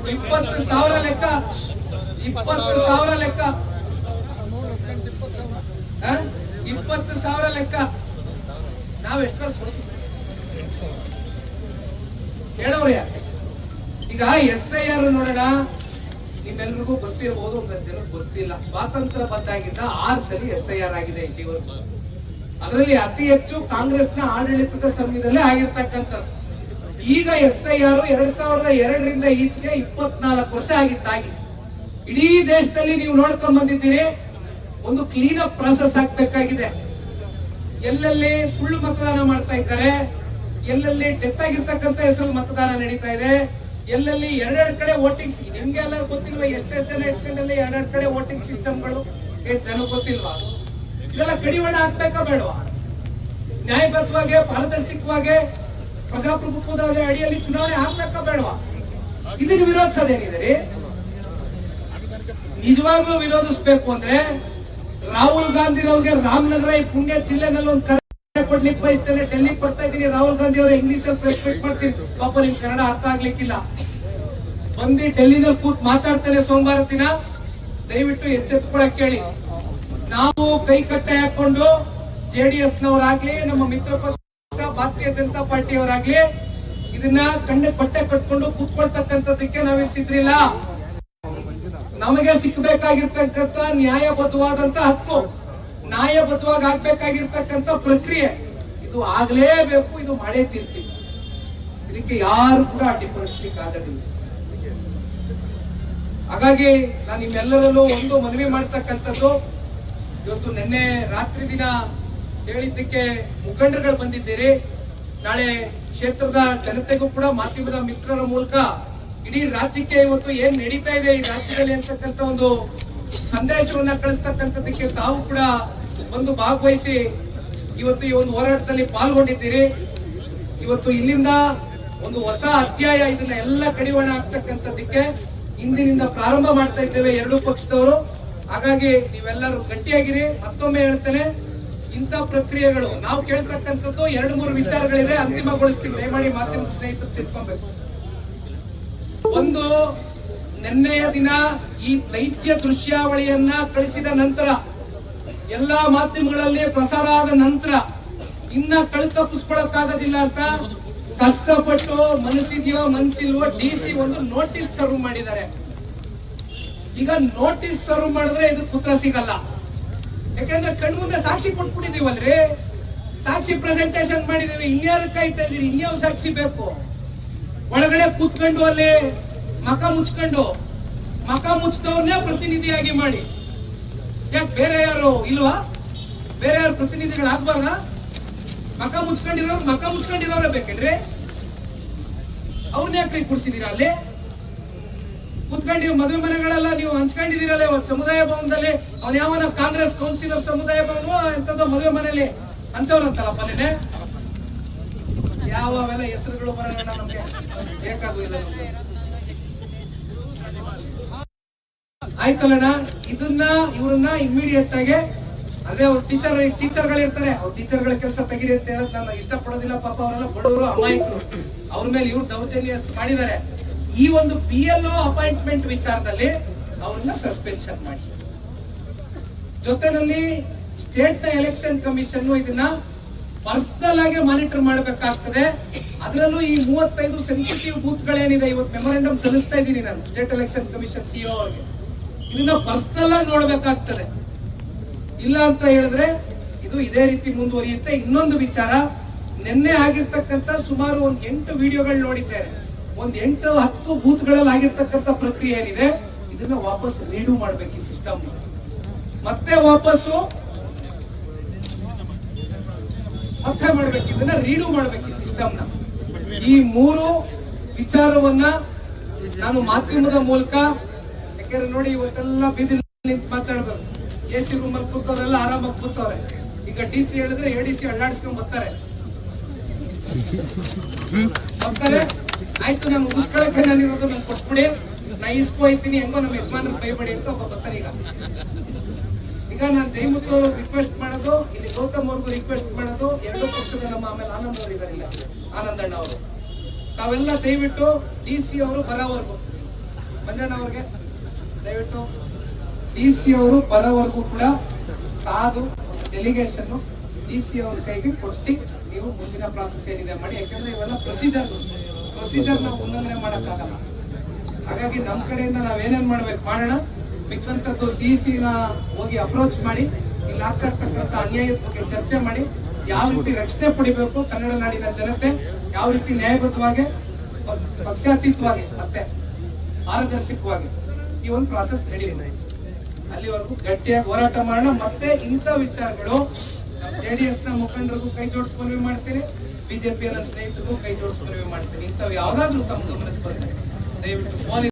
20,000 ಲೆಕ್ಕ. 20,000 ಲೆಕ್ಕ. 20,000 ಲೆಕ್ಕ. ನಾವೆಷ್ಟರಲ್ಲಿ ಸೋತು ಹೇಳೋರು ಯಾಕೆ? ಈಗ SIR ನೋಡೋಣ. ನಿಮ್ಮೆಲ್ರಿಗೂ ಗೊತ್ತಿರಬಹುದು, ಒಂದಷ್ಟು ಜನಕ್ಕೆ ಗೊತ್ತಿಲ್ಲ. ಸ್ವಾತಂತ್ರ್ಯ ಬಂದಾಗಿದ್ದ 6 ಸಲ SIR ಆಗಿದೆ ಇಲ್ಲಿವರೆಗೂ. ಅದರಲ್ಲಿ ಅತಿ ಹೆಚ್ಚು ಕಾಂಗ್ರೆಸ್ನ ಆಡಳಿತದ ಸಮಯದಲ್ಲೇ ಆಗಿರ್ತಕ್ಕಂಥದ್ದು. ಈಗ SIR 2002ರಿಂದ ಈಚೆಗೆ 24 ವರ್ಷ ಆಗಿತ್ತಾಗಿ. ಇಡೀ ದೇಶದಲ್ಲಿ ನೀವು ನೋಡ್ಕೊಂಡ್ ಬಂದಿದ್ದೀರಿ. ಒಂದು ಕ್ಲೀನ್ ಅಪ್ ಪ್ರಾಸೆಸ್ ಆಗ್ಬೇಕಾಗಿದೆ. ಎಲ್ಲೆಲ್ಲಿ ಸುಳ್ಳು ಮತದಾನ ಮಾಡ್ತಾ ಇದ್ದಾರೆ, ಎಲ್ಲೆಲ್ಲಿ ಡೆತ್ ಆಗಿರ್ತಕ್ಕಂಥ ಹೆಸರು ಮತದಾನ ನಡೀತಾ ಇದೆ, ಎಲ್ಲೆಲ್ಲಿ 2 ಕಡೆ ವೋಟಿಂಗ್. ನಿಮ್ಗೆ ಎಲ್ಲರೂ ಗೊತ್ತಿಲ್ವಾ? ಎಷ್ಟೆಷ್ಟು ಜನ ಇಟ್ಕೊಂಡಲ್ಲಿ 2 ಕಡೆ ವೋಟಿಂಗ್ ಸಿಸ್ಟಮ್ಗಳು ಜನ ಗೊತ್ತಿಲ್ವಾ? ಇದೆಲ್ಲ ಕಡಿವಾಣ ಹಾಕ್ಬೇಕಾ ಬೇಡವಾ? ನ್ಯಾಯಬದ್ಧವಾಗಿ, ಪಾರದರ್ಶಕವಾಗಿ, ಪ್ರಜಾಪ್ರಭುತ್ವದ ಅಡಿಯಲ್ಲಿ ಚುನಾವಣೆ ಆಗ್ಬೇಕಾ ಬೇಡವಾ? ಇದನ್ನು ವಿರೋಧಿಸೋದೇನಿದೆ? ನಿಜವಾಗ್ಲೂ ವಿರೋಧಿಸಬೇಕು ಅಂದ್ರೆ ರಾಹುಲ್ ಗಾಂಧಿ ಅವ್ರಿಗೆ ರಾಮನಗರ ಈ ಪುಣ್ಯ ಜಿಲ್ಲೆನಲ್ಲಿ ಒಂದು ಕರೆ ಕೊಡ್ಲಿಕ್ಕೆ ಬಯಸ್ತೇನೆ. ಡೆಲ್ಲಿಗೆ ಬರ್ತಾ ಇದ್ದೀನಿ, ರಾಹುಲ್ ಗಾಂಧಿ ಅವರ ಇಂಗ್ಲಿಷ್ ಅಲ್ಲಿ ಪ್ರೆಸ್ ಮೀಟ್ ಮಾಡ್ತೀನಿ. ಪಾಪ ನಿಮ್ ಕನ್ನಡ ಅರ್ಥ ಆಗ್ಲಿಕ್ಕಿಲ್ಲ. ಬಂದು ಡೆಲ್ಲಿನಲ್ಲಿ ಕೂತ್ ಮಾತಾಡ್ತೇನೆ ಸೋಮವಾರ ದಿನ. ದಯವಿಟ್ಟು ಎಚ್ಚೆತ್ಕೊಳಕ್ ಕೇಳಿ. ನಾವು ಕೈ ಕಟ್ಟೆ ಹಾಕೊಂಡು JDS ನವರಾಗ್ಲಿ, ನಮ್ಮ ಮಿತ್ರ ಪಕ್ಷ ಭಾರತೀಯ ಜನತಾ ಪಾರ್ಟಿಯವರಾಗ್ಲಿ ಇದನ್ನ ಕಣ್ಣು ಪಟ್ಟೆ ಕಟ್ಕೊಂಡು ಕೂತ್ಕೊಳ್ತಕ್ಕಂಥದಕ್ಕೆ ನಾವೇನ್ ಸಿದ್ರಿಲ್ಲ. ನಮಗೆ ಸಿಕ್ಕಬೇಕಾಗಿರ್ತಕ್ಕಂಥ ನ್ಯಾಯಬದ್ಧವಾದಂತ ಹಕ್ಕು, ನ್ಯಾಯಬದ್ಧವಾಗಿ ಆಗ್ಬೇಕಾಗಿರ್ತಕ್ಕಂಥ ಪ್ರಕ್ರಿಯೆ ಇದು ಆಗ್ಲೇಬೇಕು. ಇದು ಮಾಡೇ ತೀರ್ತೀವಿ. ಇದಕ್ಕೆ ಯಾರು ಕೂಡ ಅಡ್ಡಿಪಡಿಸ್ಲಿಕ್ಕೆ ಆಗೋದಿಲ್ಲ. ಹಾಗಾಗಿ ನಾನು ನಿಮ್ಮೆಲ್ಲರಲ್ಲೂ ಒಂದು ಮನವಿ ಮಾಡ್ತಕ್ಕಂಥದ್ದು, ಇವತ್ತು ನಿನ್ನೆ ರಾತ್ರಿ ದಿನ ಹೇಳಿದ್ದಕ್ಕೆ ಮುಖಂಡರುಗಳು ಬಂದಿದ್ದೀರಿ. ನಾಳೆ ಕ್ಷೇತ್ರದ ಜನತೆಗೂ ಕೂಡ ಮಾಧ್ಯಮದ ಮಿತ್ರರ ಮೂಲಕ ಇಡೀ ರಾಜ್ಯಕ್ಕೆ ಇವತ್ತು ಏನ್ ನಡೀತಾ ಇದೆ ಈ ರಾಜ್ಯದಲ್ಲಿ ಅಂತಕ್ಕಂಥ ಒಂದು ಸಂದೇಶವನ್ನ ಕಳಿಸ್ತಕ್ಕಂಥದಕ್ಕೆ ತಾವು ಕೂಡ ಒಂದು ಭಾಗವಹಿಸಿ ಇವತ್ತು ಈ ಒಂದು ಹೋರಾಟದಲ್ಲಿ ಪಾಲ್ಗೊಂಡಿದ್ದೀರಿ. ಇವತ್ತು ಇಲ್ಲಿಂದ ಒಂದು ಹೊಸ ಅಧ್ಯಾಯ, ಇದನ್ನ ಎಲ್ಲ ಕಡಿವಾಣ ಆಗ್ತಕ್ಕಂಥದಕ್ಕೆ ಇಂದಿನಿಂದ ಪ್ರಾರಂಭ ಮಾಡ್ತಾ ಇದ್ದೇವೆ 2 ಪಕ್ಷದವರು. ಹಾಗಾಗಿ ನೀವೆಲ್ಲರೂ ಗಟ್ಟಿಯಾಗಿರಿ. ಮತ್ತೊಮ್ಮೆ ಹೇಳ್ತೇನೆ, ಇಂಥ ಪ್ರಕ್ರಿಯೆಗಳು ನಾವು ಕೇಳ್ತಕ್ಕಂಥದ್ದು 2-3 ವಿಚಾರಗಳಿದೆ, ಅಂತಿಮಗೊಳಿಸ್ತೀವಿ. ದಯಮಾಡಿ ಮಾಧ್ಯಮ ಸ್ನೇಹಿತರು ತಿಳ್ಕೊಬೇಕು. ಒಂದು, ನಿನ್ನೆಯ ದಿನ ಈ ನೈಜ ದೃಶ್ಯಾವಳಿಯನ್ನ ಕಳಿಸಿದ ನಂತರ, ಎಲ್ಲಾ ಮಾಧ್ಯಮಗಳಲ್ಲಿ ಪ್ರಸಾರ ಆದ ನಂತರ ಇನ್ನ ಕಳ್ತಪ್ಪಿಸ್ಕೊಳಕ್ಕಾಗೋದಿಲ್ಲ ಅಂತ ಕಷ್ಟಪಟ್ಟು ಮನಸ್ಸಿದೆಯೋ ಮನಸ್ಸಿಲ್ವೋ DC ಒಂದು ನೋಟಿಸ್ ಸರ್ವ್ ಮಾಡಿದ್ದಾರೆ. ಈಗ ನೋಟಿಸ್ ಸರ್ವ್ ಮಾಡಿದ್ರೆ ಇದು ಪುತ್ರ ಸಿಗಲ್ಲ. ಯಾಕಂದ್ರೆ ಕಣ್ಮುಂದೆ ಸಾಕ್ಷಿ ಕೊಟ್ಬಿಟ್ಟಿದೀವಲ್ರಿ, ಸಾಕ್ಷಿ ಪ್ರೆಸೆಂಟೇಶನ್ ಮಾಡಿದೀವಿ. ಇನ್ಯಾರು ಕಾಯ್ತಾ ಇದೀರಿ? ಇನ್ಯಾವ ಸಾಕ್ಷಿ ಬೇಕು? ಒಳಗಡೆ ಕೂತ್ಕೊಂಡು ಅಲ್ಲಿ ಮಕ ಮುಚ್ಚಿದವ್ರನ್ನೇ ಪ್ರತಿನಿಧಿಯಾಗಿ ಮಾಡಿ. ಯಾಕೆ ಬೇರೆ ಯಾರು ಇಲ್ವಾ? ಬೇರೆ ಯಾರು ಪ್ರತಿನಿಧಿಗಳಾಗಬಾರ್ದ? ಮಕ ಮುಚ್ಕೊಂಡಿರೋರೇ ಬೇಕೇನ್ರಿ? ಅವ್ರನ್ನ ಯಾಕ್ರಿ ಕೂರ್ಸಿದೀರ ಅಲ್ಲಿ? ಕೂತ್ಕೊಂಡು ಮದುವೆ ಮನೆಗಳೆಲ್ಲ ನೀವು ಹಂಚ್ಕೊಂಡಿದ್ದೀರಲ್ಲ ಸಮುದಾಯ ಭವನದಲ್ಲಿ. ಅವ್ನ ಯಾವನ ಕಾಂಗ್ರೆಸ್ ಕೌನ್ಸಿಲರ್ ಸಮುದಾಯ ಭವನ ಎಂತದೋ ಮದುವೆ ಮನೆಯಲ್ಲಿ ಹಂಚವ್ರಂತಲ್ಲಪ್ಪ ನೆನೆ. ಯಾವೆಲ್ಲ ಹೆಸರುಗಳು ಬರೋಣ ನಮ್ಗೆ ಬೇಕಾಗುದಿಲ್ಲ. ಆಯ್ತಲ್ಲಣ್ಣ, ಇದನ್ನ ಇವ್ರನ್ನ ಇಮಿಡಿಯೇಟ್ ಆಗಿ, ಅದೇ ಅವ್ರ ಟೀಚರ್ಗಳಿರ್ತಾರೆ, ಅವ್ರ ಟೀಚರ್ಗಳ ಕೆಲಸ ತೆಗಿರಿ ಅಂತ ಹೇಳೋದು ನಾನು ಇಷ್ಟಪಡೋದಿಲ್ಲ. ಪಾಪ ಅವರೆಲ್ಲ ಬಡವರು, ಅಮಾಯಕರು. ಅವ್ರ ಮೇಲೆ ಇವ್ರು ದೌರ್ಜನ್ಯ ಮಾಡಿದ್ದಾರೆ. ಈ ಒಂದು PLO ಅಪಾಯಿಂಟ್ಮೆಂಟ್ ವಿಚಾರದಲ್ಲಿ ಅವ್ರನ್ನ ಸಸ್ಪೆನ್ಷನ್ ಮಾಡಿ. ಜೊತೆನಲ್ಲಿ ಸ್ಟೇಟ್ ನ ಎಲೆಕ್ಷನ್ ಕಮಿಷನ್ ಇದನ್ನ ಪರ್ಸನಲ್ ಆಗಿ ಮಾನಿಟರ್ ಮಾಡಬೇಕಾಗ್ತದೆ. ಅದರಲ್ಲೂ ಈ 35 ಸೆನ್ಸಿಟಿವ್ ಬೂತ್ ಗಳೇನಿದೆ, ಇವತ್ತು ಮೆಮೊರಾಂಡಮ್ ಸಲ್ಲಿಸ್ತಾ ಇದ್ದೀನಿ ನಾನು ಸ್ಟೇಟ್ ಎಲೆಕ್ಷನ್ ಕಮಿಷನ್ CEO ಅವರಿಗೆ. ಇದನ್ನ ಪರ್ಸನಲ್ ಆಗಿ ನೋಡ್ಬೇಕಾಗ್ತದೆ. ಇಲ್ಲ ಅಂತ ಹೇಳಿದ್ರೆ ಇದು ಇದೇ ರೀತಿ ಮುಂದುವರಿಯುತ್ತೆ. ಇನ್ನೊಂದು ವಿಚಾರ, ನಿನ್ನೆ ಆಗಿರ್ತಕ್ಕಂಥ ಸುಮಾರು ಒಂದು 8 ವಿಡಿಯೋಗಳು ನೋಡಿದ್ದೇನೆ. ಒಂದು 8-10 ಬೂತ್ಗಳಲ್ಲಿ ಆಗಿರ್ತಕ್ಕಂಥ ಪ್ರಕ್ರಿಯೆ ಏನಿದೆ ಇದನ್ನ ವಾಪಸ್ ರೀಡು ಮಾಡ್ಬೇಕು ಈ ಸಿಸ್ಟಮ್. ಮತ್ತೆ ವಾಪಸ್ಸು ಮಾಡ್ಬೇಕು, ಇದನ್ನ ರೀಡು ಮಾಡ್ಬೇಕು ಈ ಸಿಸ್ಟಮ್ನ. ಈ 3 ವಿಚಾರವನ್ನ ನಾನು ಮಾಧ್ಯಮದ ಮೂಲಕ, ಯಾಕಂದ್ರೆ ನೋಡಿ ಇವತ್ತೆಲ್ಲ ಬೀದಿ ನಿಂತು ಮಾತಾಡ್ಬೇಕು. AC ರೂಮಲ್ಲಿ ಕೂತವ್ರೆಲ್ಲ ಆರಾಮಾಗಿ ಕೂತವ್ರೆ. ಈಗ DC ಹೇಳಿದ್ರೆ ADC ಅಳ್ಳಾಡಿಸ್ಕೊಂಡ್ ಬರ್ತಾರೆ. ಆಯ್ತು, ನಾನು ಮುಗಿಸ್ಕೊಳಕ್ಕೆ ನಾನಿರೋದು ನಂಗೆ ಕೊಟ್ಬಿಡಿ, ನಾ ಇಸ್ಕೊಯ್ತೀನಿ, ಹೆಂಗೋ ನಮ್ಮ ಯಜಮಾನ ಕೈಬಡಿ ಅಂತ ಒಬ್ಬ ಬರ್ತಾರೆ. ಈಗ ನಾನು ಜೈಮುತ್ತು ಅವರು ರಿಕ್ವೆಸ್ಟ್ ಮಾಡೋದು, ಇಲ್ಲಿ ಗೌತಮ್ ಅವ್ರಿಗೂ ರಿಕ್ವೆಸ್ಟ್ ಮಾಡೋದು, 2 ಪಕ್ಷದ ನಮ್ಮ ಆಮೇಲೆ ಆನಂದ್ ಅವರು ಇದಾರಿಲ್ಲ, ಆನಂದಣ್ಣ ಅವರು, ತಾವೆಲ್ಲ ದಯವಿಟ್ಟು DC ಅವರು ಬರೋವರೆಗೂ, ಮಂಜಣ್ಣ ಅವ್ರಿಗೆ ದಯವಿಟ್ಟು DC ಅವರು ಬರೋವರೆಗೂ ಕೂಡ ಕಾದು ಒಂದು ಡೆಲಿಗೇಷನ್ DC ಅವ್ರ ಕೈಗೆ ಕೊಡ್ಸಿ ನೀವು ಮುಂದಿನ ಪ್ರಾಸೆಸ್ ಏನಿದೆ ಮಾಡಿ. ಯಾಕಂದ್ರೆ ಇವೆಲ್ಲ ಪ್ರೊಸೀಜರ್ ನಾವು ಉಲ್ಲಂಘನೆ ಮಾಡಕ್ಕಾಗಲ್ಲ. ಹಾಗಾಗಿ ನಮ್ಮ ಕಡೆಯಿಂದ ನಾವೇನೇನ್ ಮಾಡ್ಬೇಕು ಮಾಡೋಣ. ಮಿಕ್ಕಂತದ್ದು CEC ನ ಹೋಗಿ ಅಪ್ರೋಚ್ ಮಾಡಿ, ಇಲ್ಲಿ ಆಗ್ತಾ ಇರ್ತಕ್ಕಂಥ ಅನ್ಯಾಯದ ಬಗ್ಗೆ ಚರ್ಚೆ ಮಾಡಿ, ಯಾವ ರೀತಿ ರಕ್ಷಣೆ ಪಡಿಬೇಕು ಕನ್ನಡ ನಾಡಿನ ಜನತೆ, ಯಾವ ರೀತಿ ನ್ಯಾಯಬದ್ಧವಾಗಿ, ಪಕ್ಷಾತೀತವಾಗಿ ಮತ್ತೆ ಪಾರದರ್ಶಕವಾಗಿ ಈ ಒಂದು ಪ್ರಾಸೆಸ್ ನಡೆಯುತ್ತೆ. ಅಲ್ಲಿವರೆಗೂ ಗಟ್ಟಿಯಾಗಿ ಹೋರಾಟ ಮಾಡೋಣ. ಮತ್ತೆ ಇಂಥ ವಿಚಾರಗಳು JDS ನ ಮುಖಂಡರಿಗೂ ಕೈ ಜೋಡಿಸಿ ಮನವಿ ಮಾಡ್ತೀನಿ, BJP ನನ್ನ ಸ್ನೇಹಿತರಿಗೂ ಕೈ ಜೋಡಿಸಿ ಮನವಿ ಮಾಡ್ತೀನಿ. ಇಂಥವು ಯಾವ್ದಾದ್ರು ತಮ್ಮ ಗಮನಕ್ಕೆ ಬಂದ್ರೆ ದಯವಿಟ್ಟು ಫೋನ್